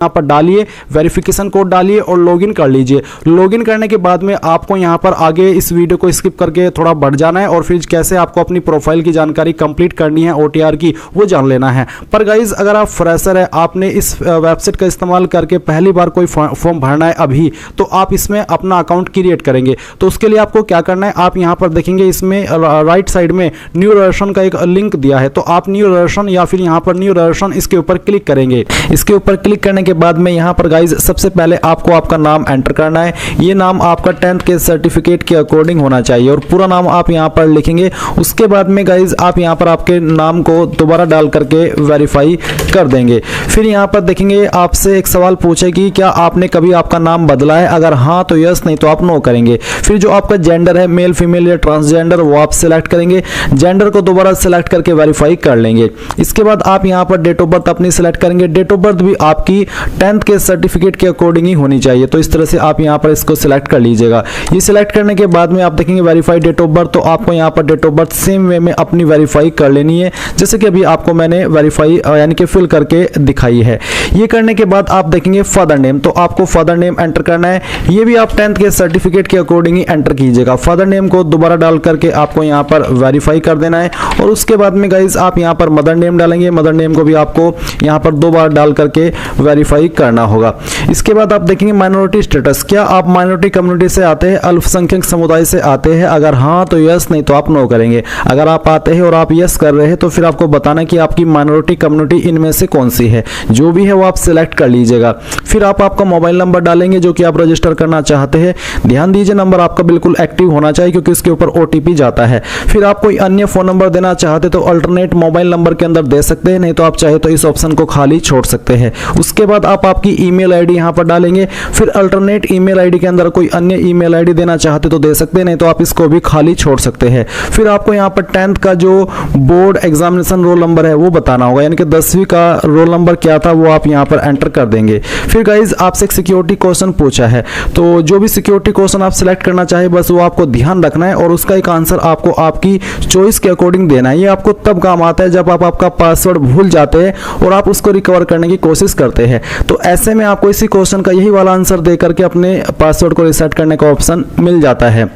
यहाँ पर डालिए, वेरिफिकेशन कोड डालिए और लॉगिन कर लीजिए। लॉगिन करने के बाद में आपको यहाँ पर आगे इस वीडियो को स्किप करके थोड़ा बढ़ जाना है और फिर कैसे आपको अपनी प्रोफाइल की जानकारी कंप्लीट करनी है OTR की, वो जान लेना है। पर गाइज अगर आप फ्रेशर है, आपने इस वेबसाइट का इस्तेमाल करके पहली बार कोई फॉर्म भरना है अभी, तो आप इसमें अपना अकाउंट क्रिएट करेंगे। तो उसके लिए आपको क्या करना है, आप यहाँ पर देखेंगे इसमें राइट साइड में न्यू रजिस्ट्रेशन का एक लिंक दिया है, तो आप न्यू रजिस्ट्रेशन या फिर यहाँ पर न्यू रजिस्ट्रेशन इसके ऊपर क्लिक करेंगे। इसके ऊपर क्लिक करने के बाद में यहाँ पर गाइज सबसे पहले आपको आपका नाम एंटर करना है। ये नाम आपका 10th के सर्टिफिकेट के अकॉर्डिंग होना चाहिए और पूरा नाम आप यहाँ पर लिखेंगे। उसके बाद में गाइज आप यहाँ पर आपके नाम को दोबारा डाल करके वेरीफाई कर देंगे। फिर यहाँ पर देखेंगे आपसे एक सवाल पूछेगी, क्या आपने कभी आपका नाम बदला है? अगर हाँ तो यस, नहीं तो आप नो करेंगे। फिर जो आपका जेंडर है, मेल फीमेल या ट्रांसजेंडर, वो आप सिलेक्ट करेंगे। जेंडर को दोबारा सिलेक्ट करके वेरीफाई कर लेंगे। इसके बाद आप यहाँ पर डेट ऑफ बर्थ अपनी सिलेक्ट करेंगे। डेट ऑफ बर्थ भी आपकी 10th के सर्टिफिकेट के अकॉर्डिंग ही होनी चाहिए, तो इस तरह से आप यहाँ पर इसको सिलेक्ट कर लीजिएगा। ये सिलेक्ट करने के बाद में आप देखेंगे वेरीफाई डेट ऑफ बर्थ, तो आपको यहाँ पर date of birth same way में अपनी वेरीफाई कर लेनी है, जैसे कि अभी आपको मैंने वेरीफाई यानी कि फिल करके दिखाई है। ये करने के बाद आप देखेंगे फादर नेम, तो आपको फादर नेम एंटर करना है। ये भी आप 10th के सर्टिफिकेट के अकॉर्डिंग ही एंटर कीजिएगा। फादर नेम को दोबारा डाल करके आपको यहाँ पर वेरीफाई कर देना है और उसके बाद में गाइज आप यहाँ पर मदर नेम डालेंगे। मदर नेम को भी आपको यहाँ पर 2 बार डाल करके वेरीफाई करना होगा। इसके बाद आप देखेंगे माइनॉरिटी स्टेटस, क्या आप माइनॉरिटी कम्युनिटी से आते हैं, अल्पसंख्यक समुदाय से आते हैं? अगर हाँ तो यस, नहीं तो आप नो करेंगे। अगर आप आते हैं और आप यस कर रहे हैं तो फिर आपको बताना कि आपकी माइनॉरिटी कम्युनिटी इनमें से कौन सी है। जो भी है वो आप सिलेक्ट कर लीजिएगा। फिर आप आपका मोबाइल नंबर डालेंगे जो कि आप रजिस्टर करना चाहते हैं। ध्यान दीजिए नंबर आपका बिल्कुल एक्टिव होना चाहिए क्योंकि इसके ऊपर OTP जाता है। फिर आप कोई अन्य फोन नंबर देना चाहते तो अल्टरनेट मोबाइल नंबर के अंदर दे सकते हैं, नहीं तो आप चाहे तो इस ऑप्शन को खाली छोड़ सकते हैं। उसके बाद आप आपकी ईमेल आईडी यहाँ पर डालेंगे। फिर अल्टरनेट ईमेल आईडी के अंदर कोई अन्य ईमेल आईडी देना चाहते तो दे सकते हैं, नहीं तो आप इसको भी खाली छोड़ सकते हैं। फिर आपको यहाँ पर 10th का जो बोर्ड एग्जामिनेशन रोल नंबर है वो बताना होगा, यानी कि 10वीं का रोल नंबर क्या था वो आप यहाँ पर एंटर कर देंगे। फिर गाइज आपसे एक सिक्योरिटी क्वेश्चन पूछा है, तो जो भी सिक्योरिटी क्वेश्चन आप सिलेक्ट करना चाहे बस वो आपको ध्यान रखना है और उसका एक आंसर आपको आपकी चॉइस के अकॉर्डिंग देना है। ये आपको तब काम आता है जब आप आपका पासवर्ड भूल जाते हैं और आप उसको रिकवर करने की कोशिश करते हैं। तो ऐसे में आपको इसी क्वेश्चन का यही वाला आंसर दे करके अपने पासवर्ड को रिसेट करने का ऑप्शन मिल जाता है।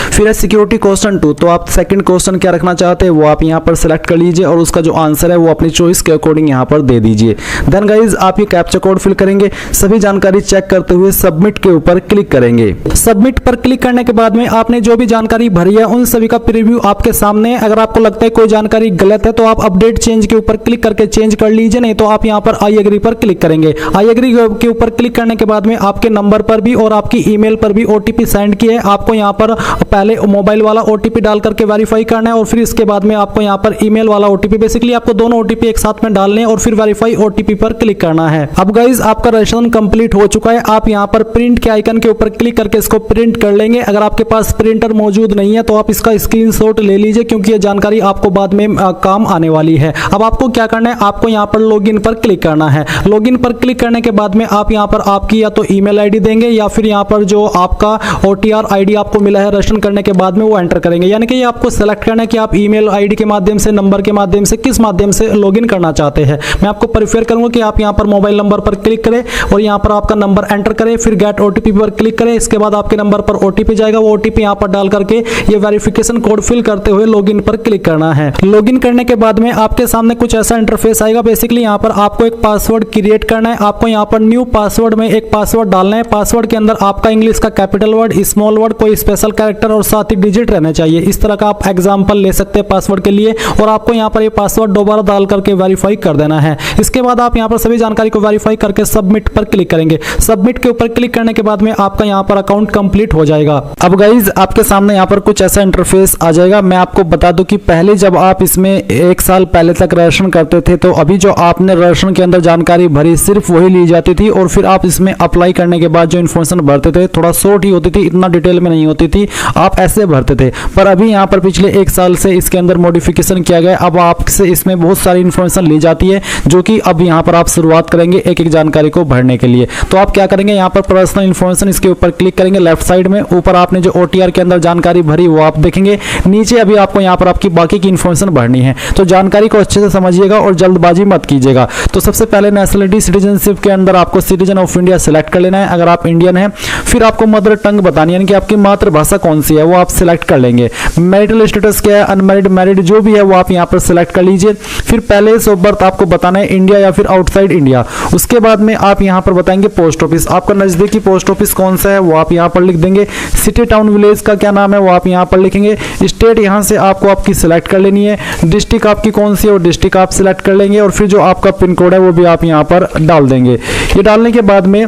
फिर है सिक्योरिटी क्वेश्चन 2, तो आप सेकंड क्वेश्चन क्या रखना चाहते हैं वो आप यहाँ पर सिलेक्ट कर लीजिए और उसका जो आंसर है वो अपनी चॉइस के अकॉर्डिंग यहाँ पर दे दीजिए। देन गाइज आप ये कैप्चा कोड फिल करेंगे। सभी जानकारी चेक करते हुए सबमिट के ऊपर क्लिक करेंगे। सबमिट पर क्लिक करने के बाद में आपने जो भी जानकारी भरी है उन सभी का प्रीव्यू आपके सामने है। अगर आपको लगता है कोई जानकारी गलत है तो आप अपडेट चेंज के ऊपर क्लिक करके चेंज कर लीजिए, नहीं तो आप यहाँ पर आई एग्री पर क्लिक करेंगे। आई एग्री के ऊपर क्लिक करने के बाद में आपके नंबर पर भी और आपकी ईमेल पर भी OTP सेंड किया है। आपको यहाँ पर पहले मोबाइल वाला OTP डाल करके वेरीफाई करना है और फिर इसके बाद में आपको यहाँ पर ईमेल वाला OTP, बेसिकली आपको दोनों OTP एक साथ में डालने हैं और फिर वेरीफाई OTP पर क्लिक करना है। अब गाइज आपका रजिस्ट्रेशन कंप्लीट हो चुका है। आप यहाँ पर प्रिंट के आइकन के ऊपर क्लिक करके इसको प्रिंट कर लेंगे। अगर आपके पास प्रिंटर मौजूद नहीं है तो आप इसका स्क्रीनशॉट ले लीजिए क्योंकि ये जानकारी आपको बाद में काम आने वाली है। अब आपको क्या करना है, आपको यहाँ पर लॉगिन पर क्लिक करना है। लॉगिन पर क्लिक करने के बाद में आप यहाँ पर आपकी या तो ईमेल आईडी देंगे या फिर यहाँ पर जो आपका OTR ID आपको मिला है रजिस्ट्रेशन करने के बाद में वो एंटर करेंगे। यानी कि ये आपको सेलेक्ट करना है कि आप ईमेल आईडी के माध्यम से, नंबर के माध्यम से, किस माध्यम से लॉगिन करना चाहते हैं। मैं आपको प्रेफर करूंगा कि आप यहाँ पर मोबाइल नंबर पर क्लिक करें और यहाँ पर आपका नंबर एंटर करें, फिर गेट OTP पर क्लिक करें। इसके बाद आपके नंबर पर OTP जाएगा, वो OTP यहाँ पर डाल करके ये वेरिफिकेशन कोड फिल करते हुए लॉगिन पर क्लिक करना है। लॉगिन करने के बाद में आपके सामने कुछ ऐसा इंटरफेस आएगा। बेसिकली यहाँ पर आपको एक पासवर्ड क्रिएट करना है। आपको यहाँ पर न्यू पासवर्ड में एक पासवर्ड डालना है। पासवर्ड के अंदर आपका इंग्लिश का कैपिटल वर्ड, स्मॉल वर्ड, कोई स्पेशल कैरेक्टर और साथ ही डिजिट रहने चाहिए। इस तरह का आप एग्जांपल ले सकते हैं पासवर्ड के लिए और आपको यहाँ पर ये पासवर्ड दोबारा डाल करके वेरीफाई कर देना है। इसके बाद आप यहाँ पर सभी जानकारी को वेरीफाई करके सबमिट पर क्लिक करेंगे। सबमिट के ऊपर क्लिक करने के बाद में आपका यहाँ पर अकाउंट कंप्लीट हो जाएगा। अब गाइज आपके सामने यहाँ पर कुछ ऐसा इंटरफेस आ जाएगा। मैं आपको बता दूं कि पहले जब आप इसमें 1 साल पहले तक रजिस्ट्रेशन करते थे तो अभी जो आपने रजिस्ट्रेशन के अंदर जानकारी भरी सिर्फ वही ली जाती थी और फिर आप इसमें अप्लाई करने के बाद जो इन्फॉर्मेशन भरते थे थोड़ा शॉर्ट ही होती थी, इतना डिटेल में नहीं होती थी। आप ऐसे भरते थे, पर अभी यहाँ पर पिछले 1 साल से इसके अंदर मॉडिफिकेशन किया गया। अब आपसे इसमें बहुत सारी इन्फॉर्मेशन ली जाती है, जो कि अब यहाँ पर आप शुरुआत करेंगे एक एक जानकारी को भरने के लिए। तो आप क्या करेंगे, यहाँ पर पर्सनल इन्फॉर्मेशन इसके ऊपर क्लिक करेंगे। लेफ्ट साइड में ऊपर आपने जो OTR के अंदर जानकारी भरी वो आप देखेंगे। नीचे अभी आपको यहाँ पर आपकी बाकी की इन्फॉर्मेशन भरनी है, तो जानकारी को अच्छे से समझिएगा और जल्दबाजी मत कीजिएगा। तो सबसे पहले नेशनलिटी सिटीजनशिप के अंदर आपको सिटीजन ऑफ इंडिया सेलेक्ट कर लेना है अगर आप इंडियन है। फिर आपको मदर टंग बतानी है, यानी कि आपकी मातृभाषा कौन सी है वो आप सिलेक्ट कर लेंगे। मैरिटल स्टेटस क्या है, अनमैरिड, मैरिड जो भी है वो आप यहाँ पर सिलेक्ट कर लीजिए। फिर प्लेस ऑफ बर्थ आपको बताना है इंडिया या फिर आउटसाइड इंडिया। उसके बाद में आप यहाँ पर बताएंगे पोस्ट ऑफिस, आपका नजदीकी पोस्ट ऑफिस कौन सा है वो आप यहाँ पर लिख देंगे। सिटी टाउन विलेज का क्या नाम है वो आप यहाँ पर लिखेंगे। स्टेट यहाँ से आपको आपकी सिलेक्ट कर लेनी है। डिस्ट्रिक्ट आपकी कौन सी है वो डिस्ट्रिक्ट आप सिलेक्ट कर लेंगे, और फिर जो आपका पिन कोड है वो भी आप यहाँ पर डाल देंगे। ये डालने के बाद में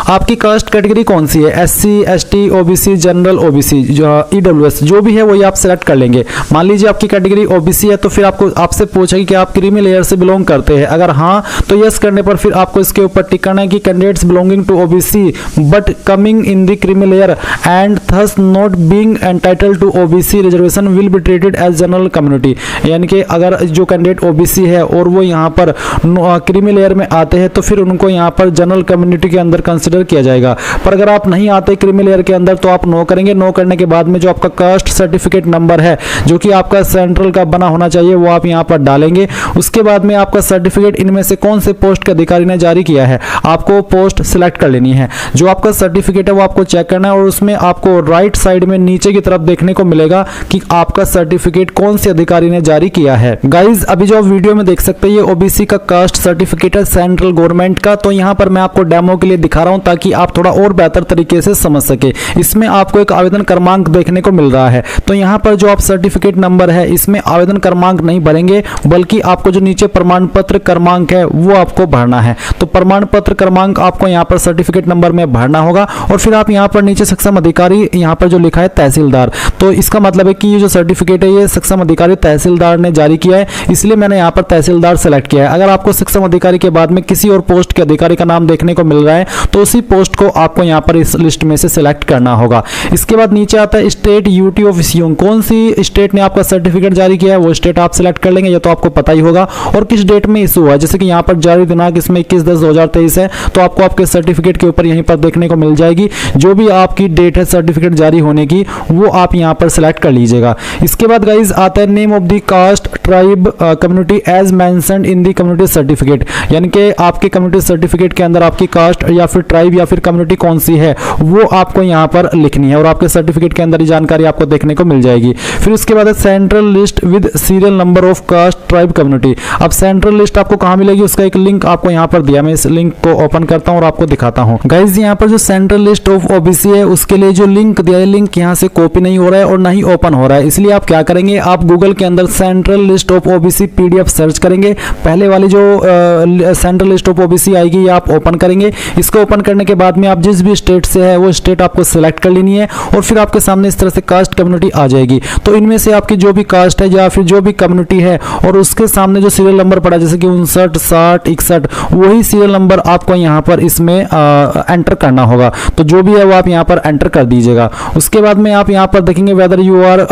आपकी कास्ट कैटेगरी कौन सी है, SC ST OBC general OBC जो EWS जो भी है वो आप सेलेक्ट कर लेंगे। मान लीजिए आपकी कैटेगरी OBC है तो फिर आपसे पूछेगी कि आप क्रीमी लेयर से बिलोंग करते हैं। अगर हाँ तो यस करने पर फिर आपको इसके ऊपर टिक करना है कि candidates belonging to OBC but coming in the creamy layer and thus not being entitled to OBC reservation will be treated as general community. यानी कि अगर जो कैंडिडेट OBC है और वो यहाँ पर क्रीमी लेयर में आते हैं तो फिर उनको यहाँ पर जनरल कम्युनिटी के अंदर कंसिडर किया जाएगा। पर अगर आप नहीं आते क्रीमी लेयर के अंदर तो आप नो करेंगे। नो करने के बाद में जो आपका कास्ट सर्टिफिकेट नंबर है जो कि आपका सेंट्रल का बना होना चाहिए वो आप यहाँ पर डालेंगे। उसके बाद में आपका सर्टिफिकेट इनमें से कौन से पोस्ट के अधिकारी ने जारी किया है आपको पोस्ट सिलेक्ट कर लेनी है। जो आपका सर्टिफिकेट है वो आपको चेक करना है और उसमें आपको राइट साइड में नीचे की तरफ देखने को मिलेगा कि आपका सर्टिफिकेट कौन से अधिकारी ने जारी किया है। गाइज अभी जो आप वीडियो में देख सकते हैं ये OBC का कास्ट सर्टिफिकेट है सेंट्रल गवर्नमेंट का। तो यहाँ पर मैं आपको डेमो के लिए दिखा रहा हूँ ताकि आप थोड़ा और बेहतर तरीके से समझ सके। इसमें आपको एक आवेदन क्रमांक देखने को मिल रहा है। तो यहाँ पर जो आप सर्टिफिकेट नंबर है इसमें आवेदन क्रमांक नहीं भरेंगे बल्कि आपको जो नीचे प्रमाण पत्र क्रमांक है वो आपको भरना है। तो प्रमाण पत्र क्रमांक आपको यहाँ पर सर्टिफिकेट नंबर में भरना होगा और फिर आप यहाँ पर नीचे सक्षम अधिकारी यहाँ पर जो लिखा है तहसीलदार, तो इसका मतलब है कि ये जो सर्टिफिकेट है ये सक्षम अधिकारी तहसीलदार ने जारी किया है, इसलिए मैंने यहाँ पर तहसीलदार सेलेक्ट किया है। अगर आपको सक्षम अधिकारी के बाद में किसी और पोस्ट के अधिकारी का नाम देखने को मिल रहा है तो उसी पोस्ट को आपको यहाँ पर इस लिस्ट में से सिलेक्ट करना होगा। इसके बाद नीचे आता है स्टेट यूटी ऑफ इश्यूइंग, कौन सी स्टेट ने आपका सर्टिफिकेट जारी किया है वो स्टेट आप सिलेक्ट कर लेंगे, ये तो आपको पता ही होगा। और किस डेट में इशू हुआ, जैसे कि यहाँ पर जारी दिनांक इसमें 21/10/2023 है तो आपको आपके सर्टिफिकेट के ऊपर यहीं पर देखने को मिल जाएगी। जो भी आपकी डेट है सर्टिफिकेट जारी होने की वो आप यहाँ पर सिलेक्ट कर लीजिएगा। इसके बाद गाइज आता है name of the caste tribe community as mentioned in the community certificate, यानी कि आपके कम्युनिटी सर्टिफिकेट के अंदर आपकी कास्ट या फिर ट्राइब या फिर कम्युनिटी कौन सी है वो आपको यहाँ पर लिखनी है और आपके सर्टिफिकेट के अंदर ये जानकारी आपको देखने को मिल जाएगी। फिर उसके बाद central list with serial number of caste tribe community. अब सेंट्रल लिस्ट आपको कहाँ मिलेगी उसका एक लिंक आपको यहाँ पर दिया, मैं इस लिंक को ओपन करता हूँ और आपको दिखाता हूँ। गाइज यहाँ पर जो सेंट्रल लिस्ट ऑफ OBC है उसके लिए जो लिंक दिया है लिंक यहाँ से कॉपी नहीं हो रहा है और ना ही ओपन हो रहा है, इसलिए आप क्या करेंगे आप गूगल के अंदर central list of OBC PDF search करेंगे। पहले वाली जो सेंट्रल लिस्ट ऑफ OBC आएगी ये आप ओपन करेंगे। इसको ओपन करने के बाद में आप जिस भी स्टेट से है वो स्टेट आपको सिलेक्ट कर लेनी है और फिर आपके सामने इस तरह से कास्ट कम्युनिटी आ जाएगी। तो इनमें से आपकी जो भी कास्ट है या फिर जो भी कम्युनिटी है और उसके सामने जो सीरियल नंबर पड़ा जैसे कि 59, 60, 61 वही सीरियल नंबर आपको यहाँ पर इसमें एंटर करना होगा। तो जो भी है वो आप यहाँ पर एंटर कर दीजिएगा। उसके बाद में आप यहाँ पर देखेंगे वेदर यू आर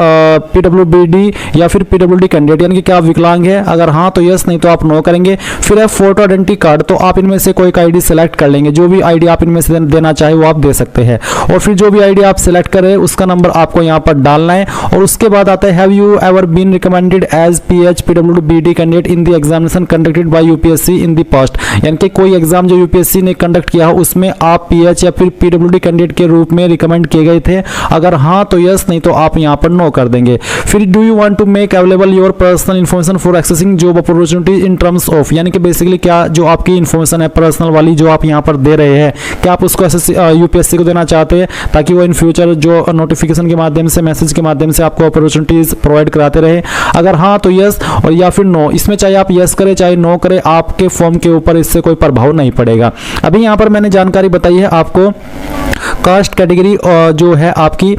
PWBD या फिर PWD कैंडिडेट, यानी कि क्या आप विकलांग है, अगर हाँ तो यस, नहीं तो आप नो करेंगे। फिर है फोटो आइडेंटिटी कार्ड, तो आप इनमें से कोई एक ID सेलेक्ट कर लेंगे, जो भी ID आप इनमें से देना चाहे वो आप दे सकते हैं। और फिर जो भी ID आप सेलेक्ट करें उसका नंबर आपको यहाँ पर डालना है। और उसके बाद आता है have you ever been recommended as PH PWBD candidate in the examination conducted by UPSC in the past, यानी कि कोई एग्जाम जो UPSC ने कंडक्ट किया हो उसमें आप PH या फिर PWD कैंडिडेट के रूप में रिकमेंड किए गए थे, अगर हाँ तो यस, नहीं तो आप यहाँ पर नो कर देंगे। फिर do you want to make available your personal information for accessing job opportunity in terms of, यानी कि बेसिकली क्या जो आपकी इन्फॉर्मेशन है पर्सनल वाली जो आप यहाँ पर दे रहे हैं क्या आप उसको UPSC को देना चाहते हैं ताकि वो इन फ्यूचर जो नोटिफिकेशन के माध्यम से मैसेज के माध्यम से आपको अपॉर्चुनिटीज प्रोवाइड कराते रहे, अगर हाँ तो यस और या फिर नो। इसमें चाहे आप यस करें चाहे नो करें आपके फॉर्म के ऊपर इससे कोई प्रभाव नहीं पड़ेगा। अभी यहाँ पर मैंने जानकारी बताई है आपको कास्ट कैटेगरी जो है आपकी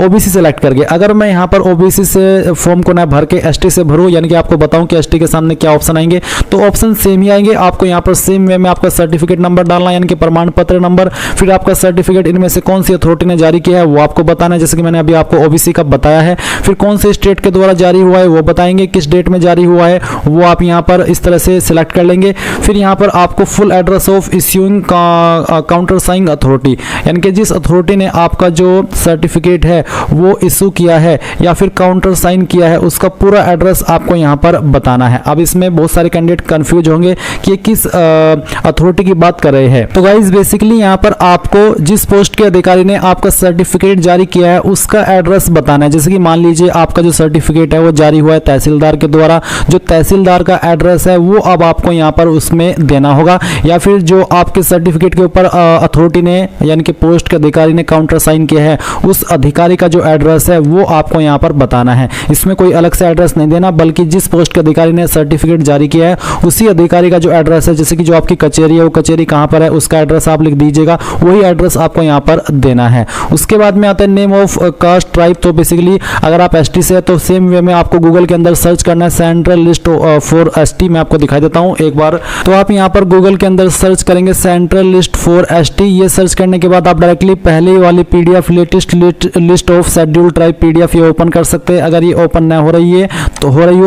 ओबीसी सेलेक्ट करके, अगर मैं यहाँ पर ओबीसी से फॉर्म को ना भर के एसटी से भरूँ, यानी कि आपको बताऊं कि एसटी के सामने क्या ऑप्शन आएंगे, तो ऑप्शन सेम ही आएंगे। आपको यहाँ पर सेम वे में आपका सर्टिफिकेट नंबर डालना है, यानी कि प्रमाण पत्र नंबर, फिर आपका सर्टिफिकेट इनमें से कौन सी अथॉरिटी ने जारी किया है वो आपको बताना है, जैसे कि मैंने अभी आपको ओबीसी का बताया है। फिर कौन से स्टेट के द्वारा जारी हुआ है वो बताएंगे, किस डेट में जारी हुआ है वो आप यहाँ पर इस तरह से सिलेक्ट कर लेंगे। फिर यहाँ पर आपको full address of issuing counter saying authority, यानी कि जिस अथॉरिटी ने आपका जो सर्टिफिकेट है वो इशू किया है या फिर काउंटर साइन किया है, उसका पूरा एड्रेस आपको यहाँ पर बताना है। अब इसमें बहुत सारे कैंडिडेट कंफ्यूज होंगे कि ये किस अथॉरिटी की बात कर रहे हैं। तो गाइज बेसिकली यहाँ पर आपको जिस पोस्ट के अधिकारी ने आपका सर्टिफिकेट जारी किया है उसका एड्रेस बताना है। जैसे कि मान लीजिए आपका जो सर्टिफिकेट है वो जारी हुआ है तहसीलदार के द्वारा, जो तहसीलदार का एड्रेस है वो अब आपको यहाँ पर उसमें देना होगा, या फिर जो आपके सर्टिफिकेट के ऊपर अथॉरिटी ने यानी कि पोस्ट के अधिकारी ने काउंटर साइन किया है उस अधिकारी का जो एड्रेस है वो आपको यहाँ पर बताना है। इसमें कोई अलग से एड्रेस नहीं देना, बल्कि जिस पोस्ट के अधिकारी ने सर्टिफिकेट जारी किया है उसी अधिकारी का जो एड्रेस है, जैसे कि जो आपकी कचेरी है वो कचेरी कहाँ पर है उसका एड्रेस आप लिख दीजिएगा, वही एड्रेस आपको यहाँ पर देना है। उसके बाद में आता है नेम ऑफ कास्ट ट्राइब। तो बेसिकली अगर आप एसटी से है तो सेम वे में आपको गूगल के अंदर सर्च करना है सेंट्रल लिस्ट फॉर एसटी। मैं आपको दिखाई देता हूँ एक बार। तो आप यहाँ पर गूगल के अंदर सर्च करेंगे सेंट्रल लिस्ट फॉर एसटी। ये सर्च करने के बाद आप डायरेक्टली पहले वाली PDF latest list of schedule tribe PDF ये ओपन कर सकते हैं। अगर ये ओपन ना हो रही है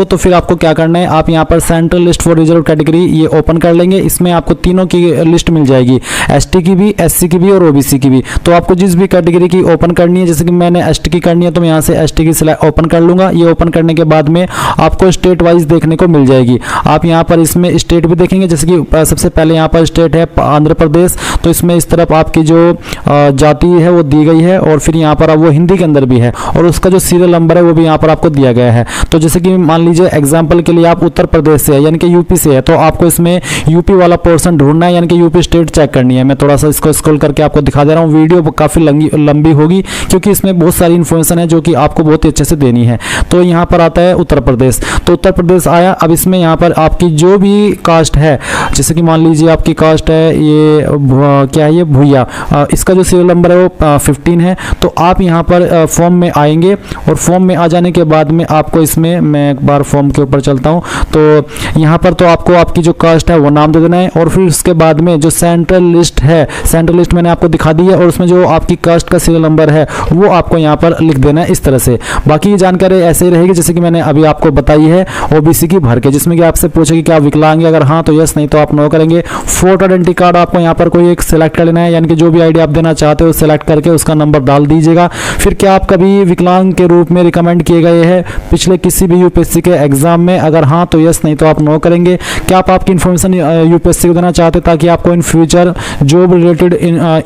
तो फिर आपको क्या करना है, आप यहाँ पर central list for reserve category ये ओपन कर लेंगे। इसमें आपको तीनों की लिस्ट मिल जाएगी, एसटी की भी, एससी की भी और ओबीसी की भी। तो आपको जिस भी कैटेगरी की ओपन करनी है, जैसे कि मैंने एसटी की करनी है तो मैं यहाँ से एसटी की ओपन कर लूंगा। ये ओपन करने के बाद में आपको स्टेट वाइज देखने को मिल जाएगी। आप यहाँ पर इसमें स्टेट भी देखेंगे, जैसे कि सबसे पहले यहाँ पर स्टेट है आंध्र प्रदेश, तो इसमें इस तरफ आपकी जो जाति है वो दी गई है, और फिर यहाँ पर वो हिंदी के अंदर भी है, और उसका जो सीरियल नंबर है वो भी यहाँ पर आपको दिया गया है। तो जैसे कि मान लीजिए एग्जाम्पल के लिए आप उत्तर प्रदेश से है यानी कि यूपी से है, तो आपको इसमें यूपी वाला पोर्शन ढूंढना है, यानी कि यूपी स्टेट चेक करनी है। मैं थोड़ा सा इसको स्क्रॉल करके आपको दिखा दे रहा हूँ। वीडियो काफ़ी लंबी होगी क्योंकि इसमें बहुत सारी इन्फॉर्मेशन है जो कि आपको बहुत ही अच्छे से देनी है। तो यहाँ पर आता है उत्तर प्रदेश, तो उत्तर प्रदेश आया। अब इसमें यहाँ पर आपकी जो भी कास्ट है, जैसे कि मान लीजिए आपकी कास्ट है ये क्या है, ये भूया, इसका जो सीरियल नंबर है वो 15 है। तो आप यहाँ पर फॉर्म में आएंगे, और फॉर्म में आ जाने के बाद में आपको इसमें, मैं एक बार फॉर्म के ऊपर चलता हूँ, तो यहाँ पर तो आपको आपकी जो कास्ट है वो नाम दे देना है, और फिर उसके बाद में जो सेंट्रल लिस्ट है, सेंट्रल लिस्ट मैंने आपको दिखा दी है, और उसमें जो आपकी कास्ट का सीरियल नंबर है वो आपको यहाँ पर लिख देना है इस तरह से। बाकी ये जानकारी ऐसे ही रहेगी जैसे कि मैंने अभी आपको बताई है ओबीसी की भर के, जिसमें कि आपसे पूछेगी कि आप विकलांग हैं, अगर हाँ तो यस, नहीं तो आप नो करेंगे। फोटो आइडेंटिटी कार्ड आपको यहाँ पर कोई एक सिलेक्ट कर लेना है, यानी कि जो भी आईडी आप देना चाहते हो सिलेक्ट करके उसका नंबर डाल दीजिएगा। फिर क्या आप कभी विकलांग के रूप में रिकमेंड किए गए हैं पिछले किसी भी यूपीएससी के एग्जाम में, अगर हाँ तो यस, नहीं तो आप नो करेंगे। क्या आप आपकी इन्फॉर्मेशन यूपीएससी को देना चाहते हैं ताकि आपको in future job related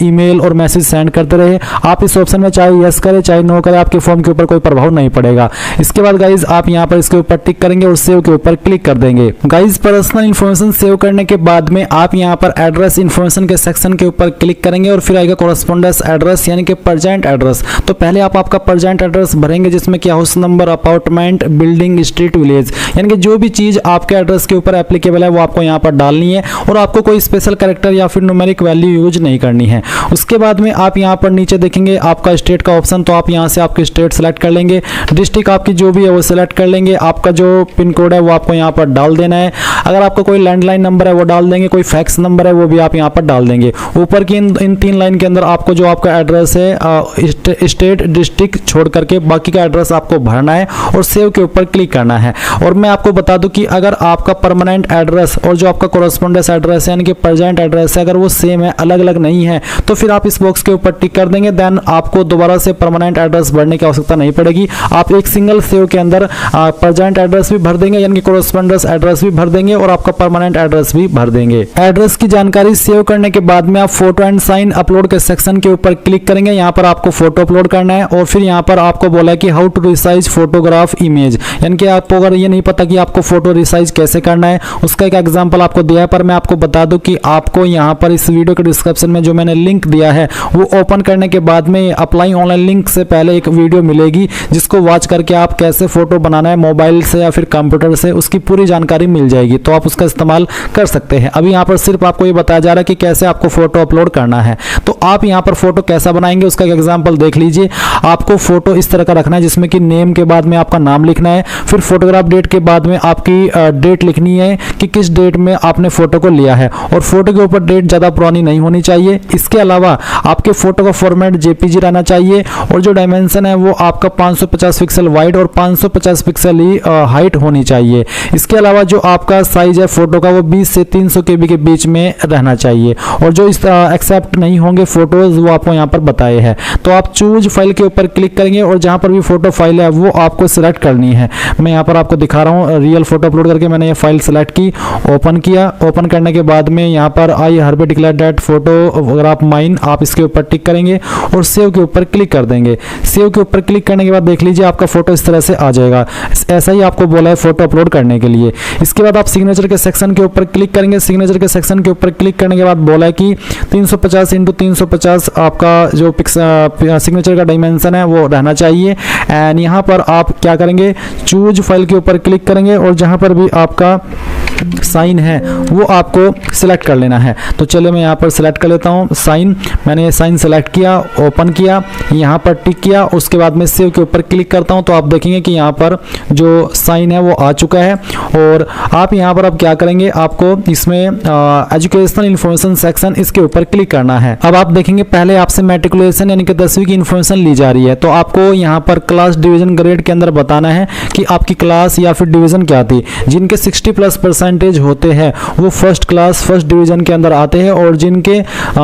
email और मैसेज सेंड करते रहे, आप इस ऑप्शन में चाहे यस करें चाहे नो करें, आपके फॉर्म के ऊपर कोई प्रभाव नहीं पड़ेगा। इसके बाद गाइज आप यहाँ पर इसके ऊपर टिक करेंगे और सेव के ऊपर क्लिक कर देंगे। गाइज पर्सनल इन्फॉर्मेशन सेव करने के बाद में आप यहाँ पर एड्रेस इन्फॉर्मेशन के सेक्शन के ऊपर क्लिक करेंगे, और फिर आएगा कोरेस्पोंडेंस एड्रेस यानी कि प्रेजेंट एड्रेस। तो पहले आप आपका प्रेजेंट एड्रेस भरेंगे, जिसमें क्या house number, apartment, building, street, village, यानी कि जो भी चीज आपके एड्रेस के ऊपर एप्लीकेबल है वो आपको यहाँ पर डालनी है, और आपको कोई स्पेशल कैरेक्टर या फिर न्यूमेरिक वैल्यू यूज नहीं करनी है। उसके बाद में आप यहाँ पर नीचे देखेंगे आपका स्टेट का ऑप्शन, तो आप यहाँ से आपकी स्टेट सेलेक्ट कर लेंगे, डिस्ट्रिक्ट आपकी जो भी है वो सिलेक्ट कर लेंगे, आपका जो पिन कोड है वो आपको यहाँ पर डाल देना है। अगर आपका कोई लैंडलाइन नंबर है वो डाल देंगे, कोई फैक्स नंबर है वो भी आप यहाँ पर डाल देंगे। ऊपर की इन 3 लाइन के अंदर आपको जो आपका एड्रेस है स्टेट डिस्ट्रिक्ट छोड़ करके बाकी का एड्रेस आपको भरना है, और सेव के ऊपर क्लिक करना है। और मैं आपको बता दूं कि अगर आपका परमानेंट एड्रेस और जो आपका कोरेस्पोंडेंस एड्रेस है यानी कि प्रेजेंट एड्रेस है, अगर वो सेम है, अलग अलग नहीं है, तो फिर आप इस बॉक्स के ऊपर टिक कर देंगे। देन आपको दोबारा से परमानेंट एड्रेस भरने की आवश्यकता नहीं पड़ेगी। आप एक सिंगल सेव के अंदर प्रेजेंट एड्रेस भी भर देंगे यानी कि कोरेस्पोंडेंस एड्रेस भी भर देंगे, और आपका परमानेंट एड्रेस भी भर देंगे। एड्रेस की जानकारी सेव करने के बाद में आप फोटो एंड साइन अपलोड के सेक्शन के ऊपर क्लिक करेंगे। यहाँ पर आपको फोटो अपलोड करना है, और फिर यहाँ पर आपको बोला है कि how to resize photograph image, यानी कि आपको अगर ये नहीं पता कि आपको फोटो रिसाइज कैसे करना है, उसका एक एग्जांपल आपको दिया है। पर मैं आपको बता दूं कि आपको यहाँ पर इस वीडियो के डिस्क्रिप्शन में जो मैंने लिंक दिया है वो ओपन करने के बाद में अप्लाई ऑनलाइन लिंक से पहले एक वीडियो मिलेगी, जिसको वॉच करके आप कैसे फोटो बनाना है मोबाइल से या फिर कंप्यूटर से, उसकी पूरी जानकारी मिल जाएगी, तो आप उसका इस्तेमाल कर सकते हैं। अभी यहाँ पर सिर्फ आपको ये बताया जा रहा है कि कैसे आपको फोटो अपलोड करना है। तो आप यहाँ पर फोटो कैसा बनाएंगे उसका एक एग्जाम्पल देख लीजिए। आपको फोटो इस तरह का रखना है जिसमें कि नेम के बाद में आपका नाम लिखना है, फिर फोटोग्राफ डेट के बाद में आपकी डेट लिखनी है कि किस डेट में आपने फोटो को लिया है, और फोटो के ऊपर डेट ज़्यादा पुरानी नहीं होनी चाहिए। इसके अलावा आपके फोटो का फॉर्मेट जेपीजी रहना चाहिए, और जो डायमेंशन है वो आपका 550 पिक्सल वाइड और 550 पिक्सल ही हाइट होनी चाहिए। इसके अलावा जो आपका साइज है फोटो का वो 20 से 300 KB के बीच में रहना चाहिए, और जो इस एक्सेप्ट नहीं होंगे फोटोज वो आपको यहाँ पर बताए हैं। तो आप चूज फाइल के ऊपर क्लिक करेंगे और जहाँ पर भी फोटो फाइल है वो आपको सिलेक्ट करनी है। मैं यहाँ पर आपको दिखा रहा हूँ, रियल फोटो अपलोड करके मैंने ये फाइल सेलेक्ट की, ओपन किया। ओपन करने के बाद में यहाँ पर आई हरबे डिक्लेयर दैट फोटोग्राफ माइन, आप इसके ऊपर टिक करेंगे और सेव के ऊपर क्लिक कर देंगे। सेव के ऊपर क्लिक करने के बाद देख लीजिए आपका फोटो इस तरह से आ जाएगा। ऐसा ही आपको बोला है फोटो अपलोड करने के लिए। इसके बाद आप सिग्नेचर के सेक्शन के ऊपर क्लिक करेंगे। सिग्नेचर के सेक्शन के ऊपर क्लिक करने के बाद बोला है कि 350 × 350 आपका जो सिग्नेचर का डायमेंशन है वो रहना चाहिए। एंड यहाँ पर आप क्या करेंगे, चूज फाइल के ऊपर क्लिक करेंगे और जहाँ पर भी आपका साइन है वो आपको सिलेक्ट कर लेना है। तो चलो मैं यहाँ पर सिलेक्ट कर लेता हूँ साइन। मैंने ये साइन सेलेक्ट किया, ओपन किया, यहाँ पर टिक किया, उसके बाद में सेव के ऊपर क्लिक करता हूँ तो आप देखेंगे कि यहाँ पर जो साइन है वो आ चुका है। और आप यहाँ पर अब क्या करेंगे, आपको इसमें एजुकेशनल इन्फॉर्मेशन सेक्शन इसके ऊपर क्लिक करना है। अब आप देखेंगे पहले आपसे मैट्रिकुलेशन यानी कि 10वीं की इन्फॉर्मेशन ली जा रही है, तो आपको यहाँ पर क्लास डिवीजन ग्रेड के अंदर बताना है कि आपकी क्लास या फिर डिवीजन क्या थी। जिनके 60+ % होते हैं वो फर्स्ट क्लास फर्स्ट डिवीजन के अंदर आते हैं, और जिनके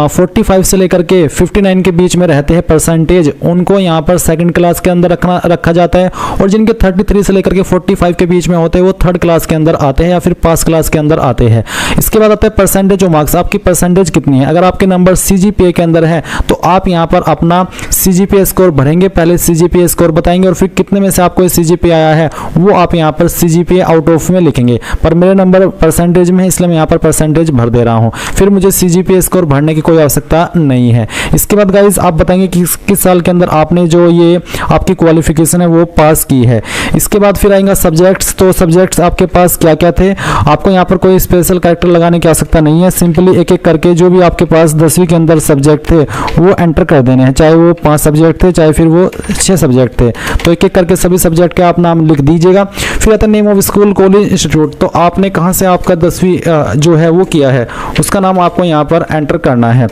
45 से लेकर के 59 के बीच में रहते हैं परसेंटेज, उनको यहाँ पर सेकंड क्लास के अंदर रखा जाता है, और जिनके 33 से लेकर के 45 के बीच में होते हैं वो थर्ड क्लास के अंदर आते हैं या फिर पास क्लास के अंदर आते हैं। इसके बाद आता है परसेंटेज ऑफ मार्क्स, आपकी परसेंटेज कितनी है। अगर आपके नंबर CGPA के अंदर है तो आप यहाँ पर अपना CGPA स्कोर भरेंगे, पहले CGPA स्कोर बताएंगे और फिर कितने में से आपको CGPA आया है वो आप यहाँ पर CGPA आउट ऑफ में लिखेंगे। पर मेरे नंबर परसेंटेज में है इसलिए मैं यहाँ पर परसेंटेज भर दे रहा हूँ, फिर मुझे CGPA स्कोर भरने की कोई आवश्यकता नहीं है। इसके बाद गाइज आप बताएंगे कि किस साल के अंदर आपने जो ये आपकी क्वालिफिकेशन है वो पास की है। इसके बाद फिर आएगा सब्जेक्ट्स, तो सब्जेक्ट्स आपके पास क्या क्या थे। आपको यहाँ पर कोई स्पेशल कैरेक्टर लगाने की आवश्यकता नहीं है, सिंपली एक एक करके जो भी आपके पास 10वीं के अंदर सब्जेक्ट थे वो एंटर कर देने हैं, चाहे वो 5 सब्जेक्ट थे चाहे फिर वो 6 सब्जेक्ट थे। तो एक एक करके सभी सब्जेक्ट के आप नाम लिख दीजिएगा। फिर आता है name of school college institute, तो आपने कहाँ से आपका 10वीं जो है वो किया है उसका नाम आपको यहाँ पर एंटर करना है।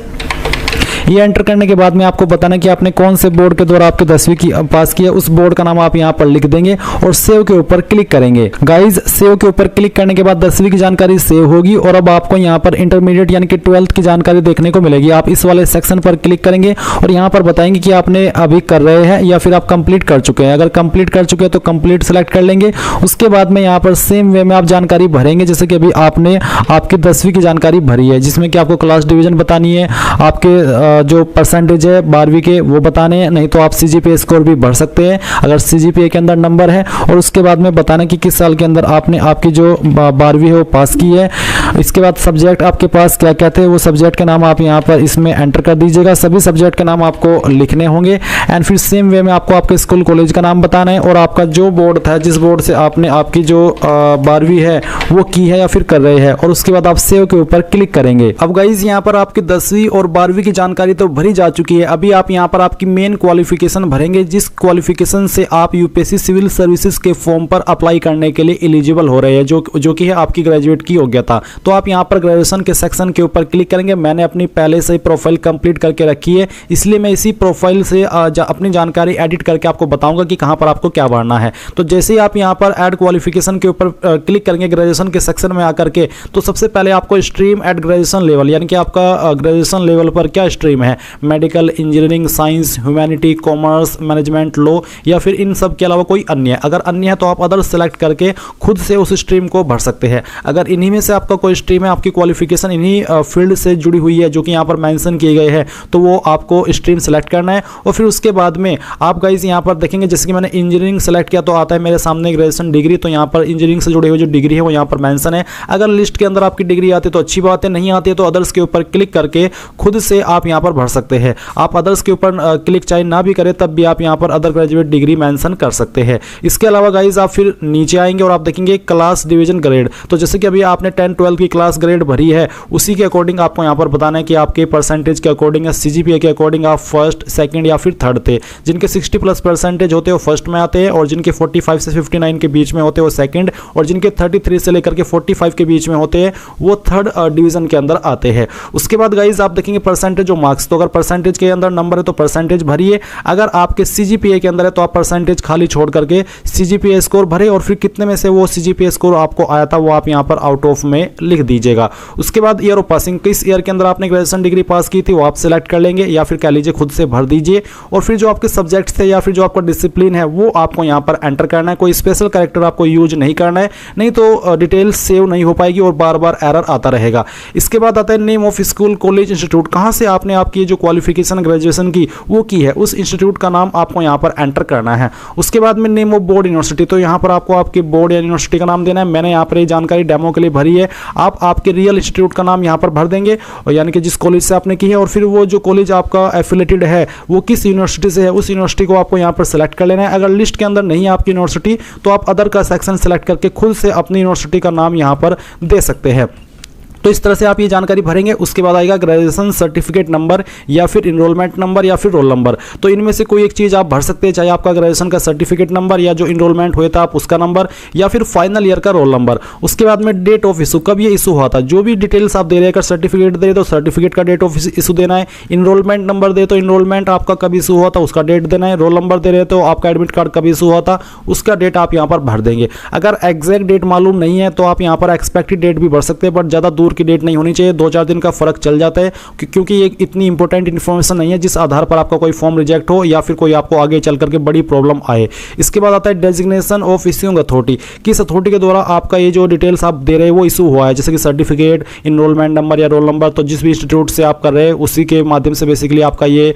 ये एंटर करने के बाद में आपको बताना कि आपने कौन से बोर्ड के द्वारा आपके 10वीं की पास किया, उस बोर्ड का नाम आप यहाँ पर लिख देंगे और सेव के ऊपर क्लिक करेंगे। गाइज सेव के ऊपर क्लिक करने के बाद 10वीं की जानकारी सेव होगी और अब आपको यहाँ पर इंटरमीडिएट यानी कि 12th की जानकारी देखने को मिलेगी। आप इस वाले सेक्शन पर क्लिक करेंगे और यहाँ पर बताएंगे कि आपने अभी कर रहे हैं या फिर आप कंप्लीट कर चुके हैं। अगर कंप्लीट कर चुके हैं तो कंप्लीट सेलेक्ट कर लेंगे। उसके बाद में यहाँ पर सेम वे में आप जानकारी भरेंगे, जैसे कि अभी आपने आपकी 10वीं की जानकारी भरी है जिसमें कि आपको क्लास डिवीजन बतानी है, आपके जो परसेंटेज है 12वीं के वो बताने हैं, नहीं तो आप CGPA स्कोर भी भर सकते हैं अगर CGPA के अंदर नंबर है, और उसके बाद में बताना कि किस साल के अंदर आपने आपकी जो 12वीं है वो पास की है। इसके बाद सब्जेक्ट आपके पास क्या क्या थे वो सब्जेक्ट के नाम आप यहाँ पर इसमें एंटर कर दीजिएगा। सभी सब्जेक्ट के नाम आपको लिखने होंगे एंड फिर सेम वे में आपको आपके स्कूल कॉलेज का नाम बताना है और आपका जो बोर्ड था जिस बोर्ड से आपने आपकी जो 12वीं है वो की है या फिर कर रहे हैं, और उसके बाद आप सेव के ऊपर क्लिक करेंगे। अब गाइज यहाँ पर आपकी 10वीं और 12वीं की जानकारी तो भरी जा चुकी है। अभी आप यहाँ पर आपकी मेन क्वालिफिकेशन भरेंगे, जिस क्वालिफिकेशन से आप यूपीएससी सिविल सर्विसेज के फॉर्म पर अप्लाई करने के लिए एलिजिबल हो रहे हैं, जो कि है आपकी ग्रेजुएट की योग्यता। तो आप यहाँ पर ग्रेजुएशन के सेक्शन के ऊपर क्लिक करेंगे। मैंने अपनी पहले से प्रोफाइल कंप्लीट करके रखी है, इसलिए मैं इसी प्रोफाइल से अपनी जानकारी एडिट करके आपको बताऊंगा कि कहाँ पर आपको क्या भरना है। तो जैसे ही आप यहाँ पर ऐड क्वालिफिकेशन के ऊपर क्लिक करेंगे ग्रेजुएशन के सेक्शन में आकर के, तो सबसे पहले आपको स्ट्रीम एट ग्रेजुएशन लेवल यानी कि आपका ग्रेजुएशन लेवल पर क्या स्ट्रीम है, medical, engineering, science, humanity, commerce, management, law या फिर इन सब के अलावा कोई अन्य। अगर अन्य है तो आप अदर सेलेक्ट करके खुद से उस स्ट्रीम को भर सकते हैं। अगर इन्हीं में से आपका कोई स्ट्रीम है, आपकी क्वालिफिकेशन इन्हीं फील्ड से जुड़ी हुई है जो कि यहाँ पर मेंशन किए गए हैं, तो वो आपको स्ट्रीम सेलेक्ट करना है। और फिर उसके बाद में आप गाइस यहाँ पर देखेंगे जैसे कि मैंने इंजीनियरिंग सेलेक्ट किया तो आता है मेरे सामने ग्रेजुएशन डिग्री, तो यहाँ पर इंजीनियरिंग से जुड़ी हुई जो डिग्री है वो यहाँ पर मेंशन है। अगर लिस्ट के अंदर आपकी डिग्री आती है तो अच्छी बात है, नहीं आती है तो अदर्स के ऊपर क्लिक करके खुद से आप यहाँ पर भर सकते हैं। आप अदर्स के ऊपर क्लिक चाहे ना भी करें तब भी आप यहाँ पर अदर ग्रेजुएट डिग्री मेंशन कर सकते हैं। इसके अलावा गाइज आप फिर नीचे आएंगे और आप देखेंगे क्लास डिवीजन ग्रेड, तो जैसे कि अभी आपने 10-12 की की क्लास ग्रेड भरी है उसी के अकॉर्डिंग आपको यहाँ पर बताना है कि आपके परसेंटेज के अकॉर्डिंग या सीजीपीए के अकॉर्डिंग आप फर्स्ट, सेकंड या फिर थर्ड थे। जिनके 60+ परसेंटेज होते हैं वो फर्स्ट में आते हैं, और जिनके 45 से 59 के बीच में होते हैं वो सेकंड, और जिनके 33 से लेकर के 45 के बीच में होते हैं वो थर्ड डिवीजन के अंदर आते हैं। उसके बाद गाइज आप देखेंगे परसेंटेज और मार्क्स, तो अगर परसेंटेज के अंदर नंबर है तो परसेंटेज भरिए, अगर आपके सीजीपीए के अंदर है तो आप परसेंटेज खाली छोड़ करके सीजीपीए स्कोर भरे, और फिर कितने में से वो सीजीपीए स्कोर आपको आया था वो आप यहाँ पर आउट ऑफ में लिख दीजिएगा। उसके बाद ईयर ऑफ पासिंग, किस ईयर के अंदर आपने ग्रेजुएशन डिग्री पास की थी वो आप सिलेक्ट कर लेंगे, या फिर कह लीजिए खुद से भर दीजिए, और फिर जो आपके सब्जेक्ट्स थे या फिर जो आपका डिसिप्लिन है वो आपको यहाँ पर एंटर करना है। कोई स्पेशल कैरेक्टर आपको यूज नहीं करना है, नहीं तो डिटेल्स सेव नहीं हो पाएगी और बार बार एरर आता रहेगा। इसके बाद आता है name of school, college, institute, कहाँ से आपने आपकी जो क्वालिफिकेशन ग्रेजुएशन की वो की है उस इंस्टीट्यूट का नाम आपको यहाँ पर एंटर करना है। उसके बाद में नेम ऑफ बोर्ड, यूनिवर्सिटी, तो यहाँ पर आपको आपके बोर्ड या यूनिवर्सिटी का नाम देना है। मैंने यहाँ पर ये जानकारी डेमो के लिए भरी है, आप आपके रियल इंस्टीट्यूट का नाम यहाँ पर भर देंगे, और यानी कि जिस कॉलेज से आपने की है, और फिर वो जो कॉलेज आपका एफिलेटेड है वो किस यूनिवर्सिटी से है उस यूनिवर्सिटी को आपको यहाँ पर सेलेक्ट कर लेना है। अगर लिस्ट के अंदर नहीं है आपकी यूनिवर्सिटी तो आप अदर का सेक्शन सेलेक्ट करके खुद से अपनी यूनिवर्सिटी का नाम यहाँ पर दे सकते हैं। तो इस तरह से आप ये जानकारी भरेंगे। उसके बाद आएगा ग्रेजुएशन सर्टिफिकेट नंबर या फिर इनरोलमेंट नंबर या फिर रोल नंबर, तो इनमें से कोई एक चीज़ आप भर सकते हैं, चाहे आपका ग्रेजुएशन का सर्टिफिकेट नंबर या जो इनरोलमेंट हुआ था आप उसका नंबर, या फिर फाइनल ईयर का रोल नंबर। उसके बाद में डेट ऑफ इशू, कब ये इशू हुआ था, जो भी डिटेल्स आप दे रहे हैं, अगर सर्टिफिकेट दे तो सर्टिफिकेट का डेट ऑफ इशू देना है, इनरोलमेंट नंबर दे तो इनरोलमेंट आपका कब इशू हुआ था उसका डेट देना है, रोल नंबर दे रहे तो आपका एडमिट कार्ड कब इशू हुआ था उसका डेट आप यहाँ पर भर देंगे। अगर एग्जैक्ट डेट मालूम नहीं है तो आप यहाँ पर एक्सपेक्टेड डेट भी भर सकते हैं, बट ज़्यादा दूर की डेट नहीं होनी चाहिए, 2-4 दिन का फर्क चल जाता है, क्योंकि ये इतनी इंपॉर्टेंट इन्फॉर्मेशन नहीं है जिस आधार पर आपका कोई फॉर्म रिजेक्ट हो या फिर कोई आपको आगे चल करके बड़ी प्रॉब्लम आए। इसके बाद आता है डेजिग्नेशन ऑफ इश्यूइंग अथॉरिटी, किस अथॉरिटी के द्वारा आपका ये जो डिटेल्स आप दे रहे हैं वो इशू हुआ है, जैसे कि सर्टिफिकेट, इनरोलमेंट नंबर या रोल नंबर, तो जिस भी इंस्टीट्यूट से आप कर रहे हैं उसी के माध्यम से बेसिकली आपका ये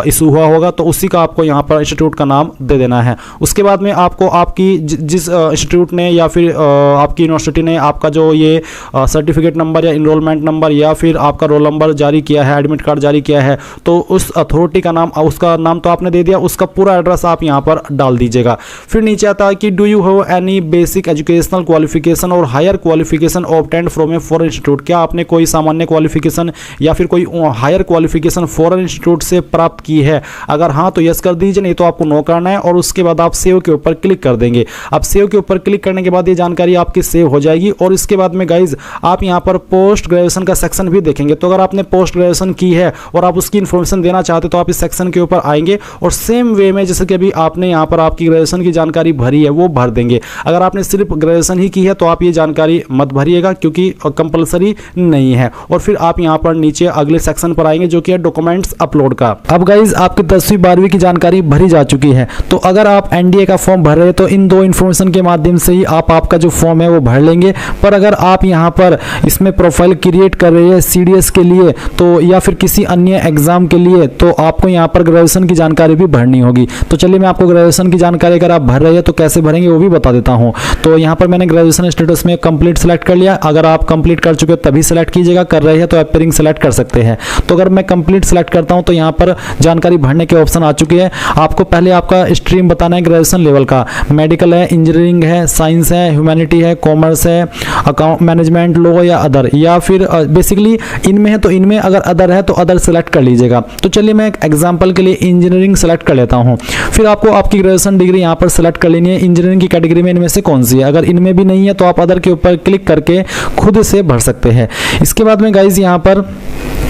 इशू हुआ होगा, तो उसी का आपको यहाँ पर इंस्टीट्यूट का नाम दे देना है। उसके बाद में आपको आपकी जिस इंस्टीट्यूट ने या फिर आपकी यूनिवर्सिटी ने आपका जो ये सर्टिफिकेट नंबर या इनरोलमेंट नंबर या फिर आपका रोल नंबर जारी किया है, एडमिट कार्ड जारी किया है, तो उस अथॉरिटी का नाम, उसका नाम तो आपने दे दिया, उसका पूरा एड्रेस आप यहाँ पर डाल दीजिएगा। फिर नीचे आता है कि do you have any basic educational qualification और higher qualification obtained from a foreign institute, क्या आपने कोई सामान्य क्वालिफिकेशन या फिर कोई हायर क्वालिफिकेशन फॉरेन इंस्टीट्यूट से प्राप्त की है, अगर हाँ तो यस कर दीजिए, नहीं तो आपको नो करना है, और उसके बाद आप सेव के ऊपर क्लिक कर देंगे। अब सेव के ऊपर क्लिक करने के बाद ये जानकारी आपकी सेव हो जाएगी, और इसके बाद में गाइज आप यहाँ पर पोस्ट ग्रेजुएशन का सेक्शन भी देखेंगे। तो अगर आपने पोस्ट ग्रेजुएशन की है और आप उसकी इन्फॉर्मेशन देना चाहते तो आप इस सेक्शन के ऊपर आएंगे और सेम वे में जैसे कि अभी आपने यहाँ पर आपकी ग्रेजुएशन की जानकारी भरी है वो भर देंगे। अगर आपने सिर्फ ग्रेजुएशन ही की है तो आप ये जानकारी मत भरिएगा क्योंकि कंपलसरी नहीं है। और फिर आप यहाँ पर नीचे अगले सेक्शन पर आएंगे जो कि है डॉक्यूमेंट्स अपलोड का। अब गाइज आपकी 10वीं 12वीं की जानकारी भरी जा चुकी है, तो अगर आप एनडीए का फॉर्म भर रहे हैं तो इन दो इन्फॉर्मेशन के माध्यम से ही आप आपका जो फॉर्म है वो भर लेंगे। पर अगर आप यहाँ पर इसमें प्रोफाइल क्रिएट कर रहे हैं सीडीएस के लिए तो या फिर किसी अन्य एग्जाम के लिए, तो आपको यहाँ पर ग्रेजुएशन की जानकारी भी भरनी होगी। तो चलिए मैं आपको ग्रेजुएशन की जानकारी अगर आप भर रहे हैं तो कैसे भरेंगे वो भी बता देता हूँ। तो यहाँ पर मैंने ग्रेजुएशन स्टेटस में कंप्लीट सेलेक्ट कर लिया। अगर आप कंप्लीट कर चुके हो तभी सेलेक्ट कीजिएगा, कर रहे हैं तो एपियरिंग सेलेक्ट कर सकते हैं। तो अगर मैं कंप्लीट सेलेक्ट करता हूँ तो यहाँ पर जानकारी भरने के ऑप्शन आ चुके हैं। आपको पहले आपका स्ट्रीम बताना है ग्रेजुएशन लेवल का, मेडिकल है, इंजीनियरिंग है, साइंस है, ह्यूमैनिटी है, कॉमर्स है, अकाउंट मैनेजमेंट, लॉ या अदर, या फिर बेसिकली इनमें है तो इनमें, अगर अदर है तो अदर सेलेक्ट कर लीजिएगा। तो चलिए मैं एक एग्जांपल के लिए इंजीनियरिंग सेलेक्ट कर लेता हूं। फिर आपको आपकी ग्रेजुएशन डिग्री यहां पर सेलेक्ट कर लेनी है, इंजीनियरिंग की कैटेगरी में इनमें से कौन सी है। अगर इनमें भी नहीं है तो आप अदर के ऊपर क्लिक करके खुद से भर सकते हैं। इसके बाद में गाइज यहाँ पर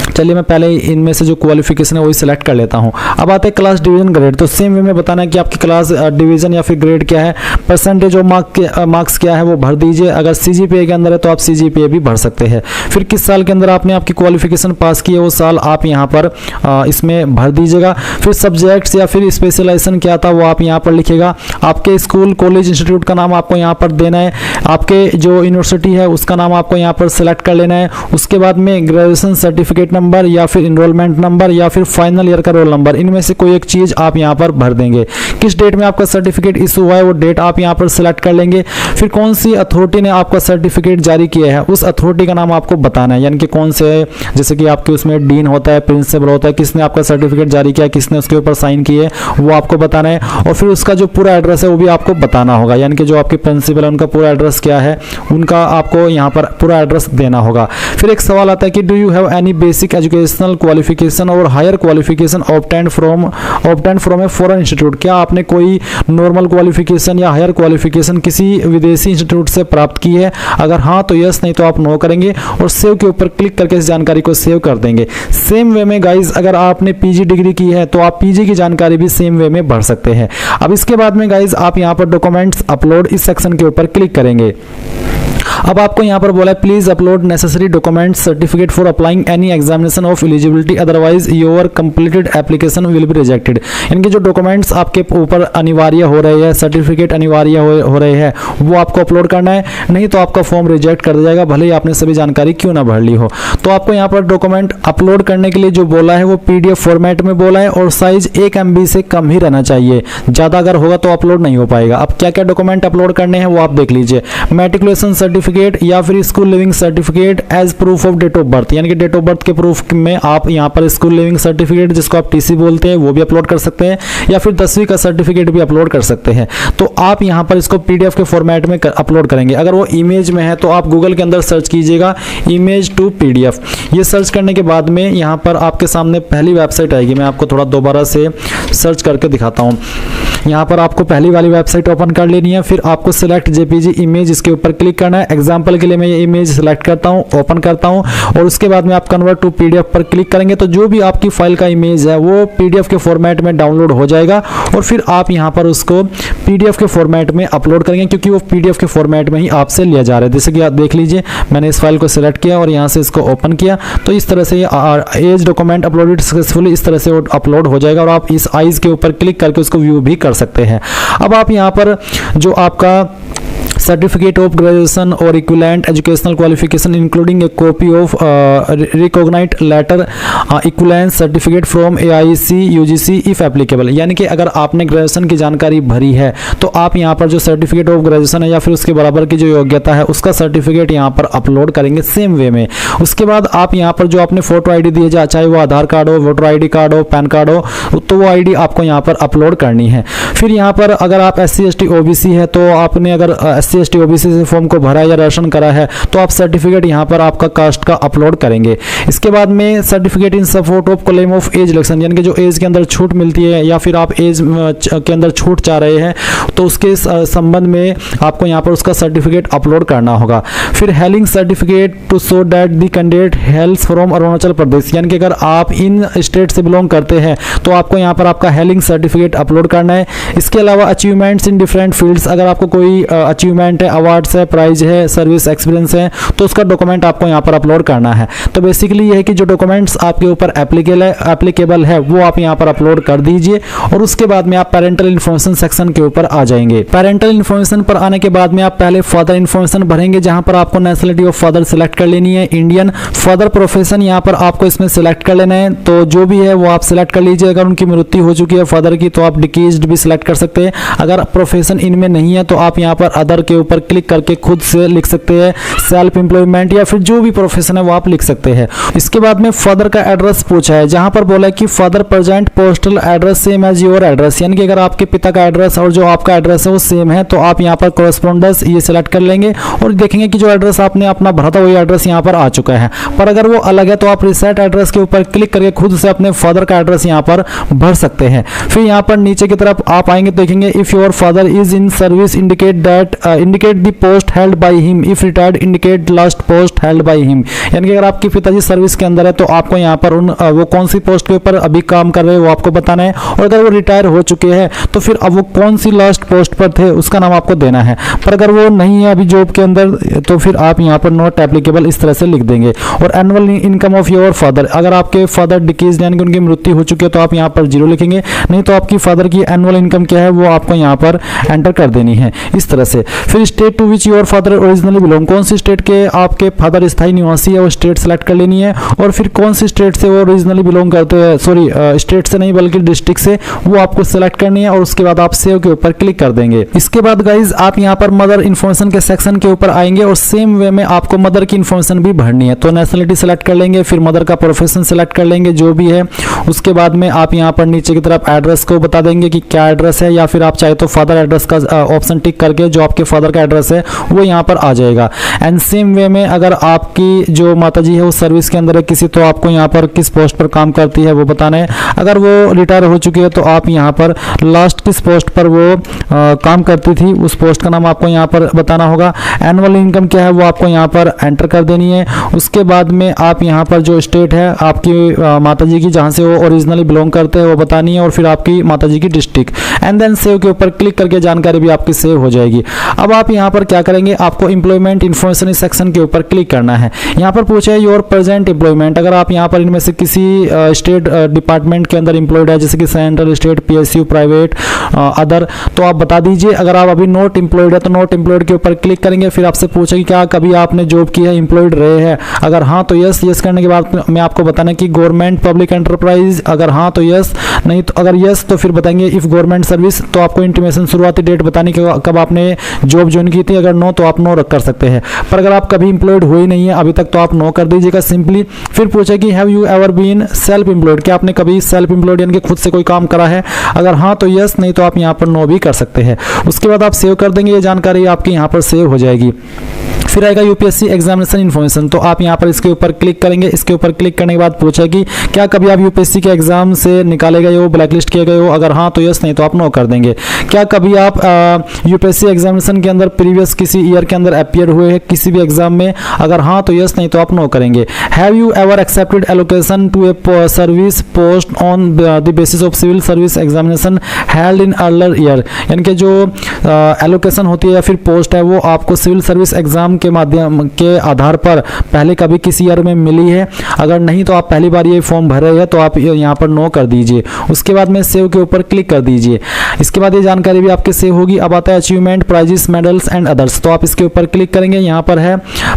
चलिए मैं पहले इनमें से जो क्वालिफिकेशन है वही सिलेक्ट कर लेता हूं। अब आते हैं क्लास डिवीजन ग्रेड, तो सेम वे में बताना है कि आपकी क्लास डिवीजन या फिर ग्रेड क्या है, परसेंटेज और मार्क्स क्या है वो भर दीजिए। अगर सीजीपीए के अंदर है तो आप सीजीपीए भी भर सकते हैं। फिर किस साल के अंदर आपने आपकी क्वालिफिकेशन पास की है वो साल आप यहाँ पर इसमें भर दीजिएगा। फिर सब्जेक्ट्स या फिर स्पेशलाइजेशन क्या था वो आप यहाँ पर लिखिएगा। आपके स्कूल, कॉलेज, इंस्टीट्यूट का नाम आपको यहाँ पर देना है। आपके जो यूनिवर्सिटी है उसका नाम आपको यहाँ पर सेलेक्ट कर लेना है। उसके बाद में ग्रेजुएशन सर्टिफिकेट नंबर नंबर या फिर इनरोलमेंट नंबर या फिर फाइनल ईयर का रोल नंबर, इनमें से कोई एक चीज़ आप यहाँ पर भर देंगे। किस डेट में आपका सर्टिफिकेट इशू हुआ है वो डेट आप यहाँ पर सिलेक्ट कर लेंगे। फिर कौन सी अथॉरिटी ने आपका सर्टिफिकेट जारी किया है उस अथॉरिटी का नाम आपको बताना है, यानी कि कौन से, जैसे कि आपके उसमें डीन होता है, प्रिंसिपल होता है, किसने आपका सर्टिफिकेट जारी किया, किसने उसके ऊपर साइन किए, वो आपको बताना है। और फिर उसका जो पूरा एड्रेस है वो भी आपको बताना होगा, यानी कि जो आपके प्रिंसिपल है उनका पूरा एड्रेस क्या है, उनका आपको यहाँ पर पूरा एड्रेस देना होगा। फिर एक सवाल आता है कि do you have any basic educational qualification और higher qualification obtained from a foreign institute, क्या आपने कोई नॉर्मल क्वालिफिकेशन या हायर क्वालिफिकेशन किसी विदेशी इंस्टीट्यूट से प्राप्त की है? अगर हाँ तो यस, नहीं तो आप नो करेंगे और सेव के ऊपर क्लिक करके इस जानकारी को सेव कर देंगे। सेम वे में गाइज अगर आपने पीजी डिग्री की है तो आप पीजी की जानकारी भी सेम वे में भर सकते हैं। अब इसके बाद में गाइज आप यहाँ पर डॉक्यूमेंट्स अपलोड इस सेक्शन के ऊपर क्लिक करेंगे। अब आपको यहाँ पर बोला है please upload necessary document certificate for applying any examination of eligibility otherwise your completed application will be rejected, यानी कि जो डॉक्यूमेंट्स आपके ऊपर अनिवार्य हो रहे हैं, सर्टिफिकेट अनिवार्य हो रहे हैं, वो आपको अपलोड करना है, नहीं तो आपका फॉर्म रिजेक्ट कर दिया जाएगा, भले ही आपने सभी जानकारी क्यों ना भर ली हो। तो आपको यहाँ पर डॉक्यूमेंट अपलोड करने के लिए जो बोला है वो PDF फॉर्मेट में बोला है और साइज 1 MB से कम ही रहना चाहिए, ज़्यादा अगर होगा तो अपलोड नहीं हो पाएगा। अब क्या क्या डॉक्यूमेंट अपलोड करने हैं वो आप देख लीजिए। मैट्रिकुलेशन सर्टिफिकेट या फिर school leaving certificate as proof of date of birth, यानी कि डेट ऑफ बर्थ के प्रूफ में आप यहाँ पर स्कूल लिविंग सर्टिफिकेट जिसको आप TC बोलते हैं वो भी अपलोड कर सकते हैं, या फिर 10वीं का सर्टिफिकेट भी अपलोड कर सकते हैं। तो आप यहाँ पर इसको PDF के फॉर्मेट में अपलोड करेंगे। अगर वो इमेज में है तो आप गूगल के अंदर सर्च कीजिएगा इमेज टू PDF। ये सर्च करने के बाद में यहाँ पर आपके सामने पहली वेबसाइट आएगी। मैं आपको थोड़ा दोबारा से सर्च करके दिखाता हूँ। यहाँ पर आपको पहली वाली वेबसाइट ओपन कर लेनी है, फिर आपको सिलेक्ट JPG इमेज इसके ऊपर क्लिक करना है। एग्जांपल के लिए मैं ये इमेज सिलेक्ट करता हूँ, ओपन करता हूँ और उसके बाद में आप कन्वर्ट टू PDF पर क्लिक करेंगे तो जो भी आपकी फाइल का इमेज है वो PDF के फॉर्मेट में डाउनलोड हो जाएगा और फिर आप यहाँ पर उसको PDF के फॉर्मेट में अपलोड करेंगे, क्योंकि वो PDF के फॉर्मेट में ही आपसे लिया जा रहा है। जैसे कि आप देख लीजिए, मैंने इस फाइल को सिलेक्ट किया और यहाँ से इसको ओपन किया तो इस तरह से एज डॉक्यूमेंट अपलोडेड सक्सेसफुली इस तरह से अपलोड हो जाएगा और आप इस आइज के ऊपर क्लिक करके उसको व्यू भी कर सकते हैं। अब आप यहाँ पर जो आपका सर्टिफिकेट ऑफ ग्रेजुएशन और equivalent educational qualification including a copy of recognised letter equivalence certificate from AIC UGC if applicable, यानी कि अगर आपने ग्रेजुएशन की जानकारी भरी है तो आप यहाँ पर जो सर्टिफिकेट ऑफ ग्रेजुएशन है या फिर उसके बराबर की जो योग्यता है उसका सर्टिफिकेट यहाँ पर अपलोड करेंगे सेम वे में। उसके बाद आप यहाँ पर जो आपने फोटो ID दी है, चाहे वो आधार कार्ड हो, वोटर ID कार्ड हो, पैन कार्ड हो, तो वो ID आपको यहाँ पर अपलोड करनी है। फिर यहाँ पर अगर आप SC ST OBC है तो आपने अगर SC ST OBC से फॉर्म को भरा या राशन करा है तो आप सर्टिफिकेट यहाँ पर आपका कास्ट का अपलोड करेंगे। इसके बाद में certificate in support of claim of age election, यानी कि जो एज के अंदर छूट मिलती है या फिर आप एज के अंदर छूट चाह रहे हैं तो उसके संबंध में आपको यहाँ पर उसका सर्टिफिकेट अपलोड करना होगा। फिर hailing certificate to show that the candidate hails from Arunachal Pradesh, यानी कि अगर आप इन स्टेट से बिलोंग करते हैं तो आपको यहाँ पर आपका हेलिंग सर्टिफिकेट अपलोड करना है। इसके अलावा अचीवमेंट्स इन डिफरेंट फील्ड्स, अगर आपको कोई अचीवमेंट है, अवार्ड्स है, प्राइज है, सर्विस एक्सपीरियंस है तो उसका डॉक्यूमेंट आपको यहाँ पर अपलोड करना है। तो बेसिकली ये है कि जो डॉक्यूमेंट्स आपके ऊपर एप्लीकेबल है वो आप यहाँ पर अपलोड कर दीजिए और उसके बाद में आप पेरेंटल इन्फॉर्मेशन सेक्शन के ऊपर आ जाएंगे। पेरेंटल इन्फॉर्मेशन पर आने के बाद में आप पहले फादर इन्फॉर्मेशन भरेंगे, जहां पर आपको नेशनलिटी ऑफ फादर सिलेक्ट कर लेनी है, इंडियन। फादर प्रोफेशन यहाँ पर आपको इसमें सिलेक्ट कर लेना है, तो जो भी है वो आप सिलेक्ट कर लीजिए। अगर उनकी मृत्यु हो चुकी है फादर की तो आप डिकेज्ड भी सिलेक्ट कर सकते हैं। अगर प्रोफेशन इनमें नहीं है तो आप यहाँ पर अदर के ऊपर क्लिक करके खुद से लिख सकते हैं सेल्फ एम्प्लॉयमेंट या फिर जो भी प्रोफेशन है वो आप लिख सकते हैं। इसके बाद में फादर का एड्रेस पूछा है, जहां पर बोला है कि father present postal address same as your address, यानी कि अगर आपके पिता का एड्रेस और जो आपका एड्रेस है वो सेम है तो आप यहाँ पर कॉरेस्पॉन्डेंस ये सिलेक्ट कर लेंगे और देखेंगे कि जो एड्रेस आपने अपना भरा था वही एड्रेस यहाँ पर आ चुका है। पर अगर वो अलग है तो आप रिसेट एड्रेस के ऊपर क्लिक करके खुद से अपने फादर का एड्रेस यहाँ पर भर सकते हैं। फिर यहाँ पर नीचे की तरफ आप आएंगे तो देखेंगे if your father is in service indicate the post held by him, if retired indicate last post held by him, यानी कि अगर आपके पिताजी सर्विस के अंदर है तो आपको यहाँ पर वो कौन सी पोस्ट के ऊपर अभी काम कर रहे हैं वो आपको बताना है, और अगर वो रिटायर हो चुके हैं तो फिर अब वो कौन सी लास्ट पोस्ट पर थे उसका नाम आपको देना है। पर अगर वो नहीं है अभी जॉब के अंदर तो फिर आप यहाँ पर नॉट एप्लीकेबल इस तरह से लिख देंगे। और annual income of your father, अगर आपके फादर डिकीज यानी कि उनकी मृत्यु हो चुकी है तो आप यहाँ पर 0 लिखेंगे, नहीं तो आपकी फादर की एनुअल इनकम क्या है वो आपको यहाँ पर एंटर कर देनी है इस तरह से। फिर state to which your father originally belong, कौन सी स्टेट के आपके फादर स्थायी निवासी है वो स्टेट सेलेक्ट कर लेनी है, और फिर कौन सी स्टेट से वो ओरिजिनली बिलोंग करते हैं, सॉरी स्टेट से नहीं बल्कि डिस्ट्रिक्ट से, वो आपको सेलेक्ट करनी है और उसके बाद आप सेव के ऊपर क्लिक कर देंगे। इसके बाद गाइज आप यहाँ पर मदर इन्फॉर्मेशन के सेक्शन के ऊपर आएंगे और सेम वे में आपको मदर की इन्फॉर्मेशन भी भरनी है। तो नेशनलिटी सेलेक्ट कर लेंगे, फिर मदर का प्रोफेशन सेलेक्ट कर लेंगे जो भी है, उसके बाद में आप यहाँ पर नीचे की तरफ एड्रेस को बता देंगे कि क्या एड्रेस है, या फिर आप चाहे तो फादर एड्रेस का ऑप्शन टिक करके जो आपके फादर का एड्रेस है वो यहाँ पर आ जाएगा। एंड सेम वे में अगर आपकी जो माताजी है वो सर्विस के अंदर है किसी, तो आपको यहाँ पर किस पोस्ट पर काम करती है वो बताना है। अगर वो रिटायर हो चुकी है तो आप यहाँ पर लास्ट किस पोस्ट पर वो काम करती थी उस पोस्ट का नाम आपको यहाँ पर बताना होगा। एनुअल इनकम क्या है वो आपको यहाँ पर एंटर कर देनी है। उसके बाद में आप यहाँ पर जो स्टेट है आपकी माताजी की जहाँ से वो ओरिजिनली बिलोंग करते हैं वो बतानी है, और फिर आपकी माताजी की डिस्ट्रिक्ट, एंड देन सेव के ऊपर क्लिक करके जानकारी भी आपकी सेव हो जाएगी। अब आप यहाँ पर क्या करेंगे, आपको एम्प्लॉयमेंट इन्फॉर्मेशन सेक्शन के ऊपर क्लिक करना है। यहाँ पर पूछा है योर प्रेजेंट एम्प्लॉयमेंट, अगर आप यहाँ पर इनमें से किसी स्टेट डिपार्टमेंट के अंदर एम्प्लॉयड है जैसे कि central, state, PSU, private, other, तो आप बता दीजिए। अगर आप अभी नॉट एम्प्लॉयड है तो नॉट एम्प्लॉयड के ऊपर क्लिक करेंगे। फिर आपसे पूछेगी क्या कभी आपने जॉब की है, एम्प्लॉयड रहे हैं, अगर हाँ तो यस, यस करने के बाद मैं आपको बताना कि गवर्नमेंट पब्लिक एंटरप्राइज, अगर हाँ तो यस, नहीं तो अगर यस तो फिर बताएंगे इफ गवर्नमेंट सर्विस, तो आपको इंटीमेशन शुरुआती डेट बतानी कि कब आपने जॉब ज्वाइन की थी, अगर नो तो आप नो रख कर सकते हैं। पर अगर आप कभी एम्प्लॉयड हुए नहीं है अभी तक तो आप नो कर दीजिएगा सिंपली। फिर पूछे कि have you ever been self employed, क्या आपने कभी सेल्फ एम्प्लॉयड यानी कि खुद से कोई काम करा है, अगर हाँ तो यस, नहीं तो आप यहाँ पर नो भी कर सकते हैं। उसके बाद आप सेव कर देंगे, ये जानकारी आपकी यहाँ पर सेव हो जाएगी। फिर आएगा यूपीएससी एग्जामिनेशन इन्फॉर्मेशन, तो आप यहाँ पर इसके ऊपर क्लिक करेंगे। इसके ऊपर क्लिक करने के बाद पूछा कि क्या कभी आप यूपीएससी के एग्जाम से निकाले गए हो, ब्लैकलिस्ट किए गए हो, अगर हाँ तो यस, नहीं तो आप नो कर देंगे। क्या कभी आप यूपीएससी एग्जामिनेशन के अंदर प्रीवियस किसी ईयर के अंदर अपीयर हुए हैं किसी भी एग्जाम में, अगर हाँ तो यस, नहीं तो आप नो करेंगे। Have you ever accepted allocation to a service post on the basis of civil service examination held in earlier year, यानी कि जो एलोकेशन होती है या फिर पोस्ट है वो आपको सिविल सर्विस एग्जाम के माध्यम के आधार पर पहले कभी किसी ईयर में मिली है, अगर नहीं तो आप पहली बार ये फॉर्म भर रहे हैं तो आप यहाँ पर नो कर दीजिए। उसके बाद में सेव के ऊपर क्लिक कर दीजिए। इसके बाद ये जानकारी भी आपके सेव होगी। अब आता है achievement, prizes, medals and others, तो आप इसके ऊपर क्लिक करेंगे। यहाँ पर है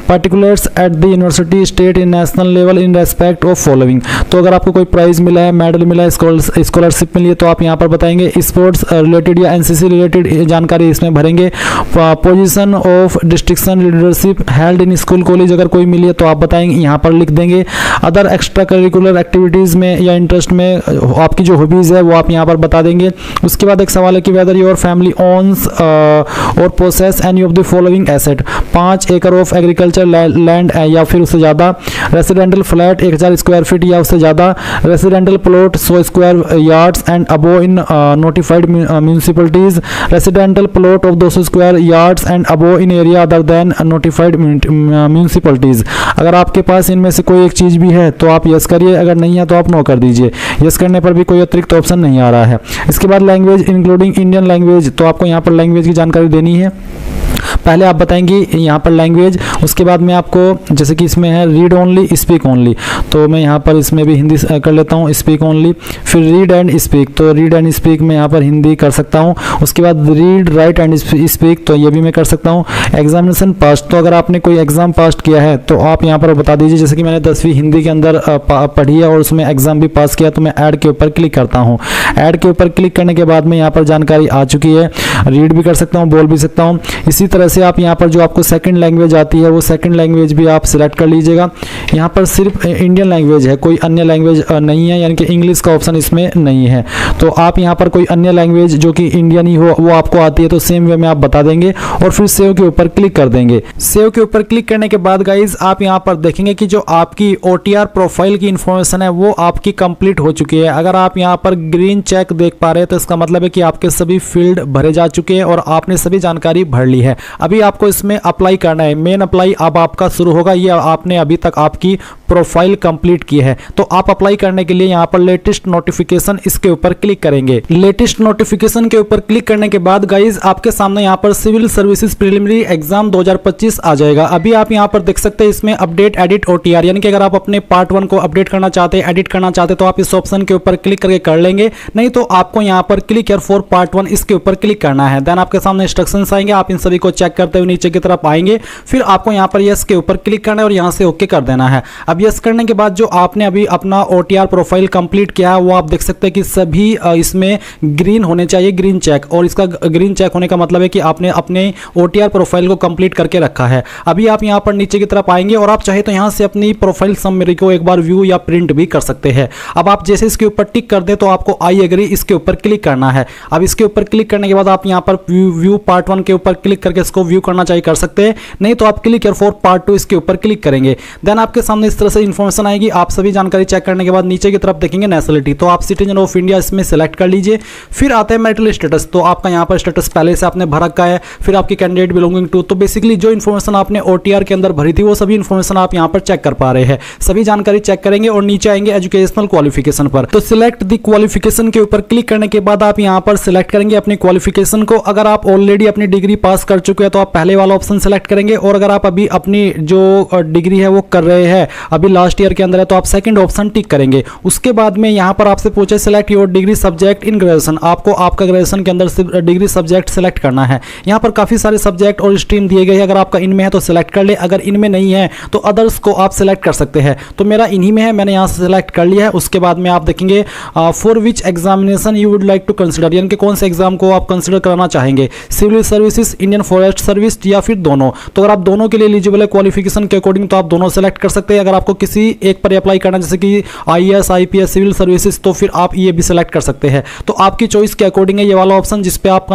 particulars at the university, state, in national level in respect of following, तो अगर आपको कोई प्राइज मिला है, मेडल मिला है, स्कॉलरशिप मिली है तो आप यहाँ पर बताएंगे। स्पोर्ट्स रिलेटेड या एनसीसी रिलेटेड जानकारी इसमें भरेंगे। Position of destruction leadership held in school college, अगर कोई मिली है तो आप बताएंगे, यहाँ पर लिख देंगे। अदर एक्स्ट्रा करिकुलर एक्टिविटीज में या इंटरेस्ट में आपकी जो हॉबीज है वो आप यहाँ पर बता देंगे। उसके बाद एक सवाल है कि वेदर योर फैमिली ओन्स और possess any of the following asset, 5 एकड़ ऑफ एग्रीकल्चर लैंड या फिर उससे ज़्यादा, रेसिडेंटल फ्लैट 1000 स्क्वायर फीट या उससे ज़्यादा, residential plot 100 square yards and above in notified municipalities, residential plot of 200 square yards and above in area other than notified municipalities. अगर आपके पास इनमें से कोई एक चीज़ भी है तो आप यस करिए, अगर नहीं है तो आप नो कर दीजिए। यस करने पर भी कोई अतिरिक्त ऑप्शन नहीं आ रहा है। इसके बाद लैंग्वेज इंक्लूडिंग इंडियन लैंग्वेज, तो आपको यहाँ पर लैंग्वेज की जानकारी देनी है। पहले आप बताएंगे यहाँ पर लैंग्वेज, उसके बाद में आपको जैसे कि इसमें है रीड ओनली, स्पीक ओनली, तो मैं यहाँ पर इसमें भी हिंदी कर लेता हूँ, स्पीक ओनली। फिर रीड एंड स्पीक, तो रीड एंड स्पीक मैं यहाँ पर हिंदी कर सकता हूँ। उसके बाद रीड, राइट एंड स्पीक, तो ये भी मैं कर सकता हूँ। एग्जामिनेशन पास, तो अगर आपने कोई एग्जाम पास किया है तो आप यहाँ पर बता दीजिए। जैसे कि मैंने 10वीं हिंदी के अंदर पढ़ी है और उसमें एग्जाम भी पास किया, तो मैं ऐड के ऊपर क्लिक करता हूँ। ऐड के ऊपर क्लिक करने के बाद में यहाँ पर जानकारी आ चुकी है। रीड भी कर सकता हूँ, बोल भी सकता हूँ। इसी तरह से आप यहाँ पर जो आपको सेकंड लैंग्वेज आती है वो सेकंड लैंग्वेज भी आप सिलेक्ट कर लीजिएगा। यहाँ पर सिर्फ इंडियन लैंग्वेज है, कोई अन्य लैंग्वेज नहीं है, यानी कि इंग्लिश का ऑप्शन इसमें नहीं है। तो आप यहाँ पर कोई अन्य लैंग्वेज जो कि इंडियन ही हो वो आपको आती है तो सेम वे में आप बता देंगे और फिर सेव के ऊपर क्लिक कर देंगे। सेव के ऊपर क्लिक करने के बाद गाइज आप यहाँ पर देखेंगे कि जो आपकी OTR प्रोफाइल की इंफॉर्मेशन है वो आपकी कंप्लीट हो चुकी है। अगर आप यहाँ पर ग्रीन चेक देख पा रहे हैं तो इसका मतलब है कि आपके सभी फील्ड भरे जा चुके हैं और आपने सभी जानकारी भर ली है। अभी आपको इसमें अप्लाई करना है। मेन अप्लाई अब आपका शुरू होगा, ये आपने अभी तक आप आपकी प्रोफाइल कंप्लीट की है। तो आप अप्लाई करने के लिए यहाँ पर लेटेस्ट नोटिफिकेशन इसके ऊपर क्लिक करेंगे। लेटेस्ट नोटिफिकेशन के ऊपर क्लिक करने के बाद गाइज आपके सामने यहाँ पर सिविल सर्विसेज प्रीलिमिनरी एग्जाम 2025 आ जाएगा। अभी आप यहाँ पर देख सकते हैं इसमें अपडेट एडिट ओटीआर, यानी कि अगर आप अपने पार्ट 1 को अपडेट करना चाहते हैं, एडिट करना चाहते हैं, तो आप इस ऑप्शन के ऊपर क्लिक करके कर लेंगे। नहीं तो आपको यहाँ पर क्लिक हियर फॉर पार्ट 1 इसके ऊपर क्लिक करना है। देन आपके सामने इंस्ट्रक्शंस आएंगे, आप इन सभी को चेक करते हुए नीचे की तरफ आएंगे। फिर आपको यहाँ पर यस के ऊपर क्लिक करना है और यहाँ से ओके कर देना है। अब यस करने के बाद जो आपने अभी अपना ओटीआर प्रोफाइल कंप्लीट किया है वो आप देख सकते हैं कि सभी इसमें ग्रीन होने चाहिए, ग्रीन चेक। और इसका ग्रीन चेक होने का मतलब है कि आपने अपने ओटीआर प्रोफाइल को कंप्लीट करके रखा है। अभी आप यहाँ पर नीचे की तरफ आएंगे और आप चाहे तो यहाँ से अपनी प्रोफाइल समरी को एक बार व्यू या प्रिंट भी कर सकते हैं। अब आप जैसे इसके ऊपर टिक कर दे तो आपको आई एग्री इसके ऊपर क्लिक करना है। अब इसके ऊपर क्लिक करने के बाद आप यहाँ पर व्यू पार्ट 1 के ऊपर क्लिक करके इसको व्यू करना चाहिए कर सकते हैं। नहीं तो आप क्लिक फॉर पार्ट 2 इसके ऊपर क्लिक करेंगे। देन आपके सामने इस तरह से इंफॉर्मेशन आएगी। आप सभी जानकारी चेक करने के बाद नीचे की तरफ देखेंगे नेशनलिटी, तो आप सिटीजन ऑफ इंडिया इसमें सेलेक्ट कर लीजिए। फिर आता है मैरिटल स्टेटस, तो आपका यहाँ पर स्टेटस पहले से आपने भर रखा है। फिर आपकी कैंडिडेट बिलोंगिंग टू, तो बेसिकली जो इन्फॉर्मेशन आपने ओटीआर के अंदर भरी थी वो सभी इन्फॉर्मेशन आप यहाँ पर चेक कर पा रहे हैं। सभी जानकारी चेक करेंगे और नीचे आएंगे एजुकेशनल क्वालिफिकेशन पर, तो सिलेक्ट द क्वालिफिकेशन के ऊपर क्लिक करने के बाद आप यहाँ पर सिलेक्ट करेंगे अपनी क्वालिफिकेशन को। अगर आप ऑलरेडी अपनी डिग्री पास कर चुके हैं तो आप पहले वाला ऑप्शन सेलेक्ट करेंगे, और अगर आप अभी अपनी जो डिग्री है वो कर रहे हैं, अभी लास्ट ईयर के अंदर है, तो आप सेकंड ऑप्शन टिक करेंगे। उसके बाद में यहाँ पर आपसे पूछे select your degree subject in graduation, आपको आपका ग्रेजुएशन के अंदर डिग्री सब्जेक्ट सेलेक्ट करना है। यहाँ पर काफी सारे सब्जेक्ट और स्ट्रीम दिए गए हैं, अगर आपका इनमें है तो सिलेक्ट कर ले, अगर इनमें नहीं है तो अदर्स को आप सिलेक्ट कर सकते हैं। तो मेरा इन्हीं में है, मैंने यहाँ से सिलेक्ट कर लिया है। उसके बाद में आप देखेंगे for which examination you would like to consider, यानी कि कौन से एग्जाम को आप कंसिडर कराना चाहेंगे, civil services, Indian forest service या फिर दोनों। तो अगर आप दोनों के लिए एलिजिबल है क्वालिफिकेशन के अकॉर्डिंग तो आप दोनों सेलेक्ट कर सकते हैं। अगर आपको किसी एक पर अप्लाई करना जैसे कि आईएएस, आईपीएस, सिविल सर्विसेज, तो फिर आप ये भी सेलेक्ट कर सकते हैं। तो आपकी चॉइस के अकॉर्डिंग है ये वाला ऑप्शन, जिस पे आप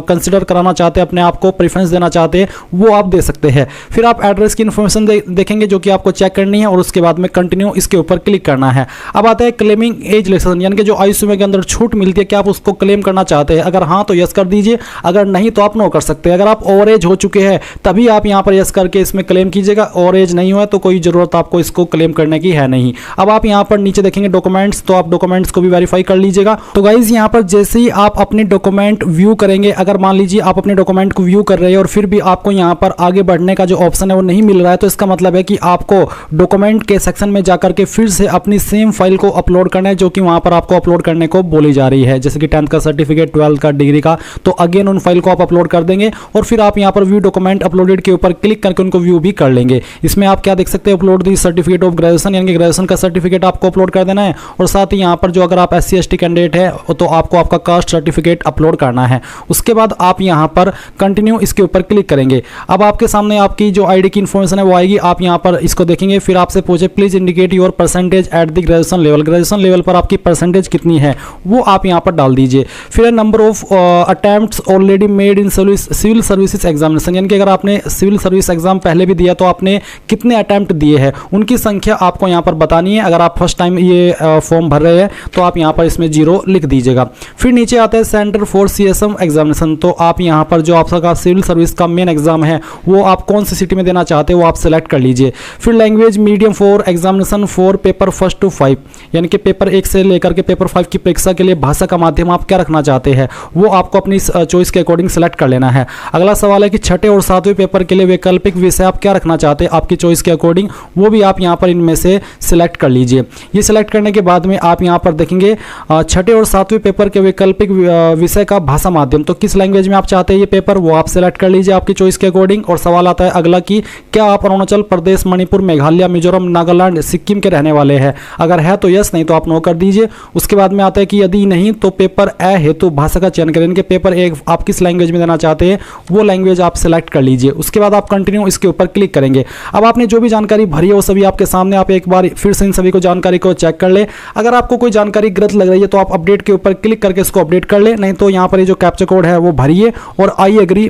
कंसिडर कराना चाहते हैं, अपने आप को प्रेफरेंस देना चाहते हैं, वो आप दे सकते हैं। फिर आप एड्रेस की इन्फॉर्मेशन देखेंगे जो कि आपको चेक करनी है, और उसके बाद में कंटिन्यू इसके ऊपर क्लिक करना है। अब आता है क्लेमिंग एज रिलैक्सेशन, यानी कि जो आयु सीमा के अंदर छूट मिलती है, क्या आप उसको क्लेम करना चाहते हैं? अगर हाँ तो यस कर दीजिए, अगर नहीं तो आप नो कर सकते हैं। अगर आप ओवर एज हो चुके हैं तभी आप यहाँ पर यस करके इसमें क्लेम कीजिएगा, ओवर एज नहीं हुआ तो कोई जरूरत आपको इसको क्लेम करने की है नहीं। अब आप यहाँ पर नीचे देखेंगे डॉक्यूमेंट्स, तो आप डॉक्यूमेंट्स को भी वेरीफाई कर लीजिएगा। तो गाइज यहाँ पर जैसे ही आप अपने डॉक्यूमेंट व्यू करेंगे, अगर मान लीजिए आप अपने डॉक्यूमेंट को व्यू कर रहे हैं और फिर भी आपको यहाँ पर आगे बढ़ने का जो ऑप्शन है वो नहीं मिल रहा है, तो इसका मतलब है कि आपको डॉक्यूमेंट के सेक्शन में जाकर के फिर से अपनी सेम फाइल को अपलोड करना है जो कि वहां पर आपको अपलोड करने को बोली जा रही है, जैसे कि 10th का सर्टिफिकेट, 12th का, डिग्री का। तो अगेन उन फाइल को आप अपलोड कर देंगे और फिर आप यहाँ पर व्यू डॉक्यूमेंट अपलोडेड के ऊपर क्लिक करके उनको व्यू भी कर लेंगे। इसमें आप क्या देख सकते हैं, upload the certificate of graduation, यानी कि ग्रेजुएशन का सर्टिफिकेट आपको अपलोड कर देना है। और साथ ही यहाँ पर जो अगर आप SC ST कैंडिडेट है तो आपको आपका कास्ट सर्टिफिकेट अपलोड करना है। उसके बाद आप यहाँ पर कंटिन्यू इसके ऊपर क्लिक करेंगे। अब आपके सामने आपकी जो आईडी की इंफॉर्मेशन है वो आएगी, आप यहाँ पर इसको देखेंगे। फिर आपसे पूछे please indicate your percentage at the graduation level, graduation level पर आपकी परसेंटेज कितनी है वो आप यहाँ पर डाल दीजिए। फिर number of attempts already made in civil services examination, यानी कि अगर आपने सिविल सर्विस एग्जाम पहले भी दिया तो आपने कितने अटेम्प्ट दिए हैं उनकी संख्या आपको यहाँ पर बतानी है। अगर आप फर्स्ट टाइम ये फॉर्म भर रहे हैं तो आप यहाँ पर इसमें 0 लिख दीजिएगा। फिर नीचे आता है सेंटर फॉर CSM एग्जामिनेशन, तो आप यहाँ पर जो आपका सिविल सर्विस का मेन एग्जाम है वो आप कौन सी सिटी में देना चाहते हैं वो आप सेलेक्ट कर लीजिए। फिर language medium for examination for paper 1 to 5, यानी कि पेपर 1 से लेकर के पेपर 5 की परीक्षा के लिए भाषा का माध्यम आप क्या रखना चाहते हैं वो आपको अपनी चॉइस के अकॉर्डिंग सेलेक्ट कर लेना है। अगला सवाल है कि छठे और 7वें पेपर के लिए वैकल्पिक विषय आप क्या रखना चाहते हैं आपकी चॉइस के अकॉर्डिंग, वो भी आप यहाँ पर इनमें से सिलेक्ट कर लीजिए। ये सिलेक्ट करने के बाद में आप यहाँ पर देखेंगे छठे और 7वें पेपर के वैकल्पिक विषय का भाषा माध्यम, तो किस लैंग्वेज में आप चाहते हैं ये पेपर वो आप सेलेक्ट कर लीजिए आपकी चॉइस के अकॉर्डिंग। और सवाल आता है अगला कि क्या आप अरुणाचल प्रदेश, मणिपुर, मेघालय, मिजोरम, नागालैंड, सिक्किम के रहने वाले हैं? अगर है तो यस, नहीं तो आप नो कर दीजिए। उसके बाद में आता है कि यदि नहीं तो पेपर ए हेतु भाषा का चयन करें, इनके पेपर 1 आप किस लैंग्वेज में देना चाहते हैं वो लैंग्वेज आप सेलेक्ट कर लीजिए। उसके बाद आप कंटिन्यू इसके ऊपर क्लिक करेंगे। अब आपने जो भी जानकारी भरी है वो सभी आपके सामने, आप एक बार फिर से इन सभी को जानकारी को चेक कर ले। अगर आपको कोई जानकारी गलत लग रही है तो आप अपडेट के ऊपर क्लिक करके इसको अपडेट कर ले, नहीं तो यहाँ पर ये जो कैप्चा कोड है वो भरिए और आई एग्री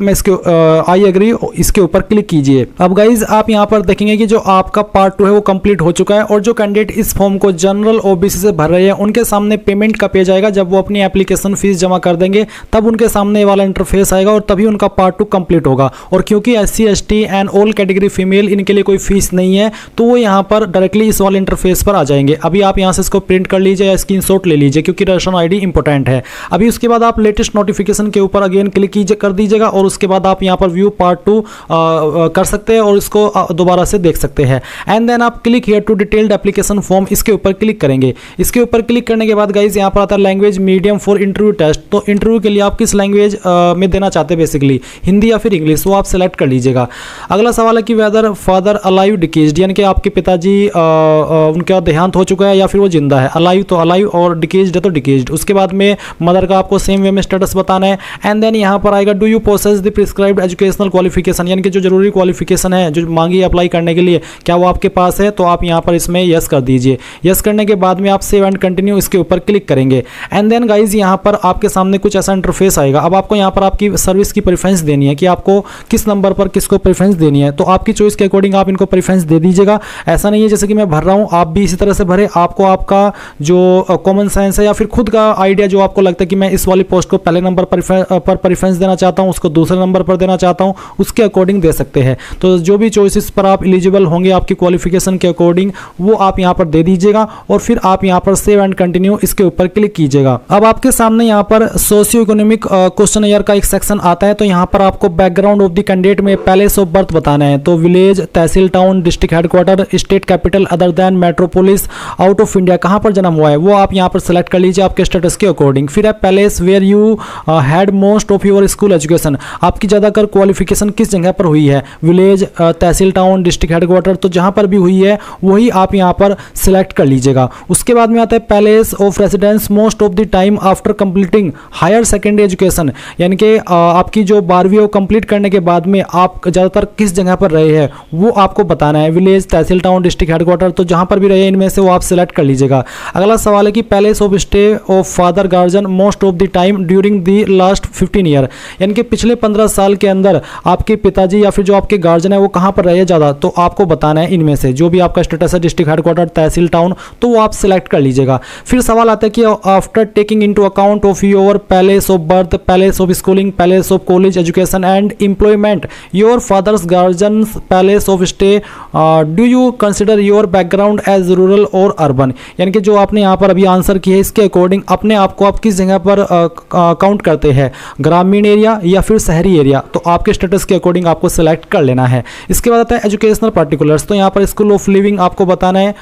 इसके ऊपर क्लिक कीजिए। अब गाइज आप यहाँ पर देखेंगे कि जो आपका पार्ट 2 है वो कंप्लीट हो चुका है और जो कैंडिडेट इस फॉर्म को जनरल OBC से भर रहे हैं उनके सामने पेमेंट का पेज आएगा। जब वो अपनी एप्लीकेशन फीस जमा कर देंगे तब उनके सामने वाला इंटरफेस आएगा और तभी उनका पार्ट 2 कंप्लीट होगा। और क्योंकि SC ST and all category female इनके लिए कोई फीस नहीं है, है तो वो यहाँ पर डायरेक्टली इस वाले इंटरफेस पर आ जाएंगे। अभी आप यहाँ से इसको प्रिंट कर लीजिए या स्क्रीनशॉट ले लीजिए क्योंकि रजिस्ट्रेशन आईडी इंपॉर्टेंट है। अभी उसके बाद आप लेटेस्ट नोटिफिकेशन के ऊपर अगेन क्लिक कर दीजिएगा और उसके बाद आप यहाँ पर व्यू पार्ट 2 कर सकते हैं और इसको दोबारा से देख सकते हैं। एंड देन आप click here to detailed application form, इसके ऊपर क्लिक करेंगे। इसके ऊपर क्लिक करने के बाद गाइज यहाँ पर आता है language medium for interview test. तो इंटरव्यू के लिए आप किस लैंग्वेज में देना चाहते हैं, बेसिकली हिंदी या फिर इंग्लिश, वो आप सेलेक्ट कर लीजिएगा। अगला सवाल है कि वेदर फादर अलाइव डिकेज्ड, यानी कि आपके पिताजी उनका देहांत हो चुका है या फिर वो जिंदा है। अलाइव तो अलाइव और डिकेज्ड है तो डिकेज्ड। उसके बाद में मदर का आपको सेम वे में स्टेटस बताना है। एंड देन यहाँ पर आएगा do you possess the prescribed educational qualification, यानी कि जो जरूरी क्वालिफिकेशन है जो मांगी अप्लाई करने के लिए, क्या वो आपके पास है, तो आप यहाँ पर इसमें यस कर दीजिए। यस करने के बाद में आप सेव एंड कंटिन्यू इसके ऊपर क्लिक करेंगे। एंड देन गाइज यहाँ पर आपके सामने कुछ ऐसा इंटरफेस आएगा। अब आपको यहाँ पर आपकी सर्विस की प्रेफरेंस देनी है कि आपको किस नंबर पर किसको प्रेफरेंस देनी है। तो आपकी चॉइस के अकॉर्डिंग आप इनको प्रेफरेंस दे दीजिएगा। ऐसा नहीं है जैसे कि मैं भर रहा हूँ आप भी इसी तरह से भरे। आपको आपका जो कॉमन सेंस है या फिर खुद का आइडिया जो आपको लगता है कि मैं इस वाली पोस्ट को पहले नंबर पर प्रेफरेंस देना चाहता हूँ, उसको दूसरे नंबर पर देना चाहता हूँ, उसके अकॉर्डिंग दे सकते हैं। तो जो भी चॉइसेस पर आप एलिजिबल होंगे आपकी क्वालिफिकेशन के अकॉर्डिंग वो आप यहाँ पर दे दीजिएगा और फिर आप यहाँ पर सेव एंड कंटिन्यू इसके ऊपर क्लिक कीजिएगा। अब आपके सामने यहाँ पर सोशियो इकोनॉमिक क्वेश्चन का एक सेक्शन आता है। तो यहाँ पर आपको बैकग्राउंड ऑफ द कैंडिडेट में प्लेस ऑफ बर्थ बताना है। तो village, tehsil, town, district headquarter, state capital other than metropolis, out of India, कहाँ पर जन्म हुआ है वो आप यहाँ पर सेलेक्ट कर लीजिए आपके स्टेटस के अकॉर्डिंग। फिर है place where you had most of your school education, आपकी ज़्यादातर क्वालिफिकेशन किस जगह पर हुई है, village, tehsil, town, district headquarter, तो जहाँ पर भी हुई है वही आप यहाँ पर सिलेक्ट कर लीजिएगा। उसके बाद में आता है place of residence most of the time after completing higher secondary education, यानी कि आपकी जो 12वीं कंप्लीट करने के बाद में आप ज़्यादातर किस जगह पर रहे हैं वो आपको बताना है। Village, tehsil, town, district headquarter, तो जहाँ पर भी रहे इनमें से वो आप सिलेक्ट कर लीजिएगा। अगला सवाल है कि place of stay of father guardian most of the time during the last 15 year, यानी कि पिछले 15 साल के अंदर आपके पिताजी या फिर जो आपके गार्जियन है वो कहाँ पर रहे ज़्यादा, तो आपको बताना है इनमें से जो भी आपका स्टेटस है, डिस्ट्रिक्ट हेडक्वार्टर, तहसील, टाउन, तो वो आप सिलेक्ट कर लीजिएगा। फिर सवाल आता है कि after taking into account of your place of birth, place of schooling, place of college education and employment, your father's guardian place of stay, do you consider your background as rural और urban, यानी कि जो आपने यहाँ पर अभी answer किया है इसके अकॉर्डिंग अपने आप को आप किस जगह पर काउंट करते हैं, ग्रामीण एरिया या फिर शहरी एरिया, तो आपके स्टेटस के अकॉर्डिंग आपको सेलेक्ट कर लेना है। इसके बाद आता है एजुकेशनल पार्टिकुलर्स, तो यहाँ पर स्कूल ऑफ लिविंग आपको बताना है।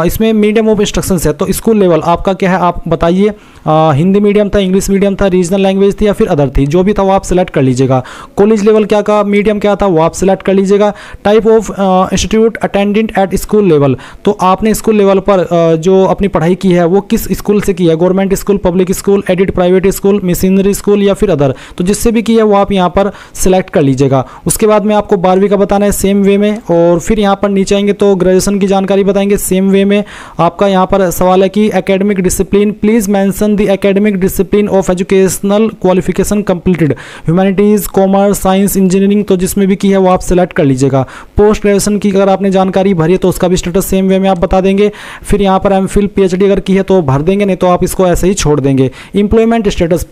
इसमें मीडियम ऑफ इंस्ट्रक्शंस है, तो स्कूल लेवल आपका क्या है आप बताइए, हिंदी मीडियम था, इंग्लिश मीडियम था, रीजनल लैंग्वेज थी या फिर अदर थी, जो भी था वो आप सिलेक्ट कर लीजिएगा। कॉलेज लेवल क्या का मीडियम क्या था वो आप सिलेक्ट कर लीजिएगा। Type of institute attendant at school level, तो आपने स्कूल लेवल पर जो अपनी पढ़ाई की है वो किस स्कूल से की है, government school, public school, added private school, missionary school या फिर अदर, तो जिससे भी की है वो आप यहाँ पर सिलेक्ट कर लीजिएगा। उसके बाद में आपको 12वीं का बताना है सेम वे में, और फिर यहाँ पर नीचे आएंगे तो ग्रेजुएशन की जानकारी बताएंगे सेम वे में। आपका यहाँ पर सवाल है कि academic discipline, please mention the academic discipline of educational qualification completed, humanities, commerce, science, engineering, तो जिसमें भी की है वो आप सिलेक्ट कर लीजिएगा। पोस्ट ग्रेजुएशन की अगर आपने जानकारी भरी है तो उसका भी स्टेटस सेम वे में आप बता देंगे। फिर यहाँ पर एमफिल, पीएचडी अगर की है तो भर देंगे, नहीं तो आप इसको ऐसे ही छोड़ देंगे। Employment status,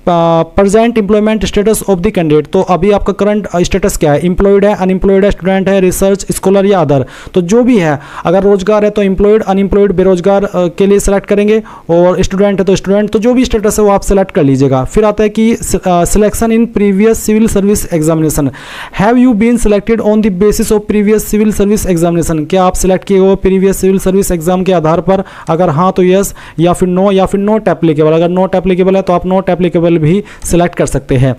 present employment status of the candidate, तो अभी आपका करंट स्टेटस क्या है, एम्प्लॉयड है, अनएम्प्लॉयड है, स्टूडेंट है, रिसर्च स्कॉलर या अदर, तो जो भी है, अगर रोजगार है तो एम्प्लॉयड, अनएम्प्लॉयड, बेरोजगार के लिए सेलेक्ट करेंगे, और स्टूडेंट है तो स्टूडेंट, तो जो भी स्टेटस है वो आप सेलेक्ट कर लीजिएगा। फिर आता है कि selection in previous civil service examination, have you been selected on the basis of previous civil service examination, क्या आप सिलेक्ट किए हो प्रीवियस सिविल सर्विस एग्जाम के आधार पर, अगर हाँ तो यस, या फिर नो, या फिर नॉट एप्लीकेबल, अगर नॉट एप्लीकेबल है तो आप नॉट एप्लीकेबल भी सिलेक्ट कर सकते हैं।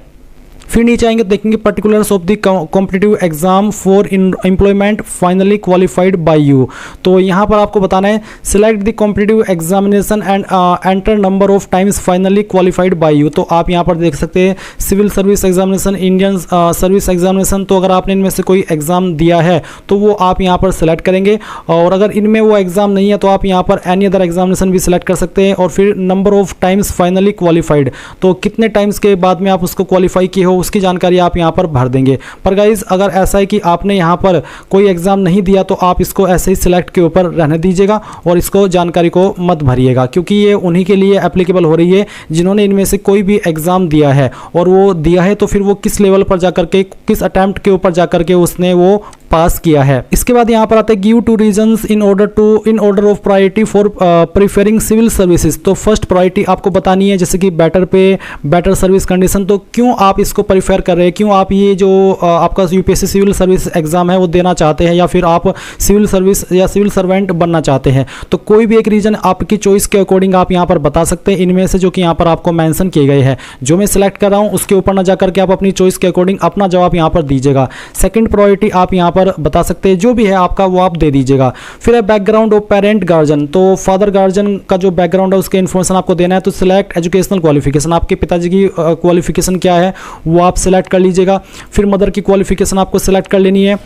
फिर नीचे आएंगे देखेंगे particulars of the competitive exam for employment finally qualified by you, तो यहाँ पर आपको बताना है select the competitive examination and enter number of times finally qualified by you, तो आप यहाँ पर देख सकते हैं civil service examination, Indian service examination, तो अगर आपने इनमें से कोई एग्जाम दिया है तो वो आप यहाँ पर सेलेक्ट करेंगे, और अगर इनमें वो एग्जाम नहीं है तो आप यहाँ पर एनी अदर एग्जामिनेशन भी सिलेक्ट कर सकते हैं। और फिर number of times finally qualified, तो कितने टाइम्स के बाद में आप उसको क्वालिफाई किए हो उसकी जानकारी आप यहाँ पर भर देंगे। पर गाइज अगर ऐसा है कि आपने यहाँ पर कोई एग्जाम नहीं दिया तो आप इसको ऐसे ही सिलेक्ट के ऊपर रहने दीजिएगा और इसको जानकारी को मत भरिएगा, क्योंकि ये उन्हीं के लिए एप्लीकेबल हो रही है जिन्होंने इनमें से कोई भी एग्जाम दिया है, और वो दिया है तो फिर वो किस लेवल पर जाकर के, किस अटैम्प्ट के ऊपर जाकर के उसने वो पास किया है। इसके बाद यहाँ पर आते हैं give 2 reasons in order of priority for preferring civil services. तो फर्स्ट प्रायोरिटी आपको बतानी है, जैसे कि बेटर पे, बेटर सर्विस कंडीशन। तो क्यों आप इसको प्रीफर कर रहे हैं, क्यों आप ये जो आपका यूपीएससी सिविल सर्विस एग्जाम है वो देना चाहते हैं, या फिर आप सिविल सर्विस या सिविल सर्वेंट बनना चाहते हैं। तो कोई भी एक रीजन आपकी चॉइस के अकॉर्डिंग आप यहाँ पर बता सकते हैं, इनमें से जो कि यहाँ पर आपको मेंशन किए गए हैं। जो मैं सिलेक्ट कर रहा हूँ उसके ऊपर ना जाकर के आप अपनी चॉइस के अकॉर्डिंग अपना जवाब यहाँ पर दीजिएगा। सेकंड प्रायोरिटी आप यहाँ पर बता सकते हैं, जो भी है आपका वो आप दे दीजिएगा। फिर है बैकग्राउंड ऑफ पेरेंट गार्जियन। तो फादर गार्जियन का जो बैकग्राउंड है उसके इन्फॉर्मेशन आपको देना है। तो सिलेक्ट एजुकेशनल क्वालिफिकेशन, आपके पिताजी की क्वालिफिकेशन क्या है वो आप सिलेक्ट कर लीजिएगा। फिर मदर की क्वालिफिकेशन आपको सिलेक्ट कर लेनी है।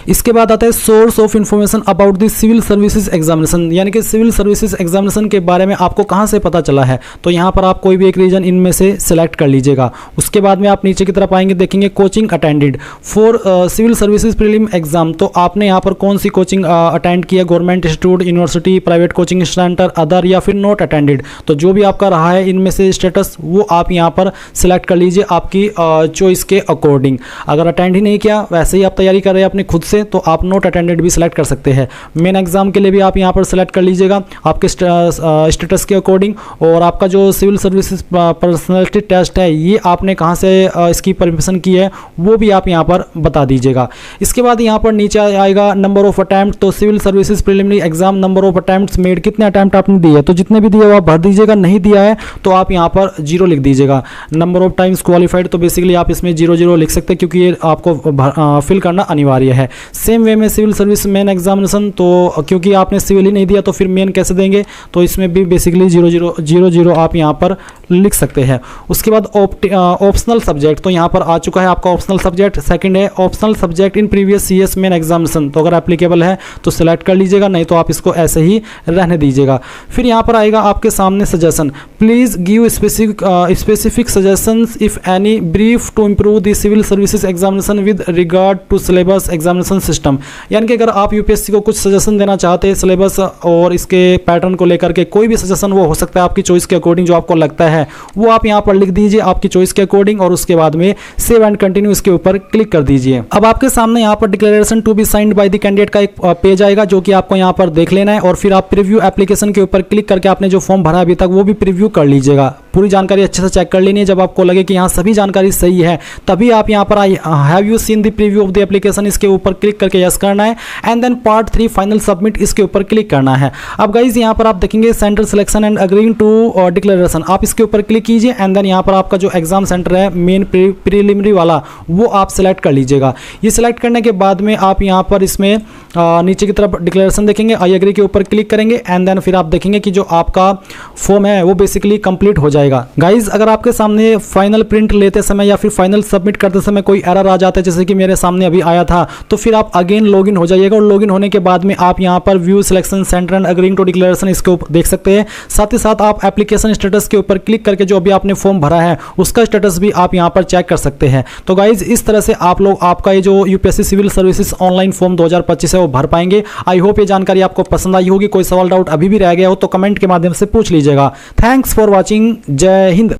इसके बाद आता है source of information about the civil services examination, यानी कि सिविल सर्विसेज एग्जामिनेशन के बारे में आपको कहां से पता चला है। तो यहां पर आप कोई भी एक रीजन इनमें से सिलेक्ट कर लीजिएगा। उसके बाद में आप नीचे की तरफ आएंगे, देखेंगे coaching attended for civil services prelim exam. तो आपने यहां पर कौन सी कोचिंग अटेंड किया, government institute, university, private coaching centre, other, या फिर नॉट अटेंडेड। तो जो भी आपका रहा है इनमें से स्टेटस वो आप यहाँ पर सिलेक्ट कर लीजिए आपकी चॉइस के अकॉर्डिंग। अगर अटेंड ही नहीं किया, वैसे ही आप तैयारी कर रहे हैं अपने खुद से, तो आप नोट अटेंडेड भी सिलेक्ट कर सकते हैं। मेन एग्जाम के लिए भी आप यहां पर सिलेक्ट कर लीजिएगा आपके स्टेटस के अकॉर्डिंग। और आपका जो सिविल सर्विसेज पर्सनालिटी टेस्ट है ये आपने कहां से इसकी परमिशन की है वो भी आप यहां पर बता दीजिएगा। इसके बाद यहां पर नीचे आएगा नंबर ऑफ अटेम्प्ट। तो civil services preliminary exam number of attempts made, कितने अटेम्प्ट आपने दिए, तो जितने भी दिए वो आप भर दीजिएगा। नहीं दिया है तो आप यहां पर 0 लिख दीजिएगा। नंबर ऑफ टाइम्स क्वालिफाइड, तो बेसिकली आप इसमें 0 लिख सकते हैं क्योंकि ये आपको फिल करना अनिवार्य है। सेम वे में सिविल सर्विस मेन एग्जामिनेशन, तो क्योंकि आपने सिविल ही नहीं दिया तो फिर मेन कैसे देंगे, तो इसमें भी बेसिकली 0 आप यहाँ पर लिख सकते हैं। उसके बाद ऑप्शनल सब्जेक्ट, तो यहाँ पर आ चुका है आपका ऑप्शनल सब्जेक्ट। सेकंड है optional subject in previous CS main examination, तो अगर एप्लीकेबल है तो सिलेक्ट कर लीजिएगा, नहीं तो आप इसको ऐसे ही रहने दीजिएगा। फिर यहाँ पर आएगा आपके सामने suggestion, please give specific suggestions if any brief to improve the civil services examination with regard to syllabus examination system. यानी कि अगर आप यूपीएससी को कुछ सजेशन देना चाहते हैं सिलेबस और इसके पैटर्न को लेकर के, कोई भी सजेशन वो हो सकता है आपकी चॉइस के अकॉर्डिंग, जो आपको लगता है वो आप यहां पर लिख दीजिए आपकी चॉइस के अकॉर्डिंग, और उसके बाद में सेव एंड कंटिन्यू इसके ऊपर क्लिक कर दीजिए। अब आपके सामने यहां पर declaration to be signed by the candidate का एक पेज आएगा जो कि आपको यहां पर देख लेना है, और फिर आप प्रीव्यू एप्लीकेशन के ऊपर क्लिक करके आपने जो फॉर्म भरा अभी तक वो भी प्रीव्यू कर लीजिएगा। पूरी जानकारी अच्छे से चेक कर लेनी है। जब आपको लगे कि यहाँ सभी जानकारी सही है तभी आप यहाँ पर have you seen the preview of the application इसके ऊपर क्लिक करके यस करना है, and then part 3 final submit इसके ऊपर क्लिक करना है। अब गाइज यहाँ पर आप देखेंगे centre selection and agreeing to declaration, आप इसके ऊपर क्लिक कीजिए, एंड देन यहाँ पर आपका जो एग्जाम सेंटर है मेन प्रीलिमिनरी वाला वो आप सिलेक्ट कर लीजिएगा। ये सिलेक्ट करने के बाद में आप यहाँ पर इसमें नीचे की तरफ डिक्लेरेशन देखेंगे, आई एग्री के ऊपर क्लिक करेंगे, एंड देन फिर आप देखेंगे कि जो आपका फॉर्म है वो बेसिकली कंप्लीट हो जाएगा। गाइज अगर आपके सामने फाइनल प्रिंट लेते समय या फिर फाइनल सबमिट करते समय कोई एरर आ जाता है, जैसे कि मेरे सामने अभी आया था, तो फिर आप अगेन लॉगिन हो जाइएगा, और लॉगिन होने के बाद में आप यहाँ पर view selection centre and agreeing to declaration इसके ऊपर देख सकते हैं। साथ ही साथ आप एप्लीकेशन स्टेटस के ऊपर क्लिक करके जो अभी आपने फॉर्म भरा है उसका स्टेटस भी आप यहाँ पर चेक कर सकते हैं। तो गाइज इस तरह से आप लोग आपका ये जो UPSC civil services online form 2025 है वो भर पाएंगे। आई होप ये जानकारी आपको पसंद आई होगी। कोई सवाल डाउट अभी भी रह गया हो तो कमेंट के माध्यम से पूछ लीजिएगा। Thanks for watching. जय हिंद।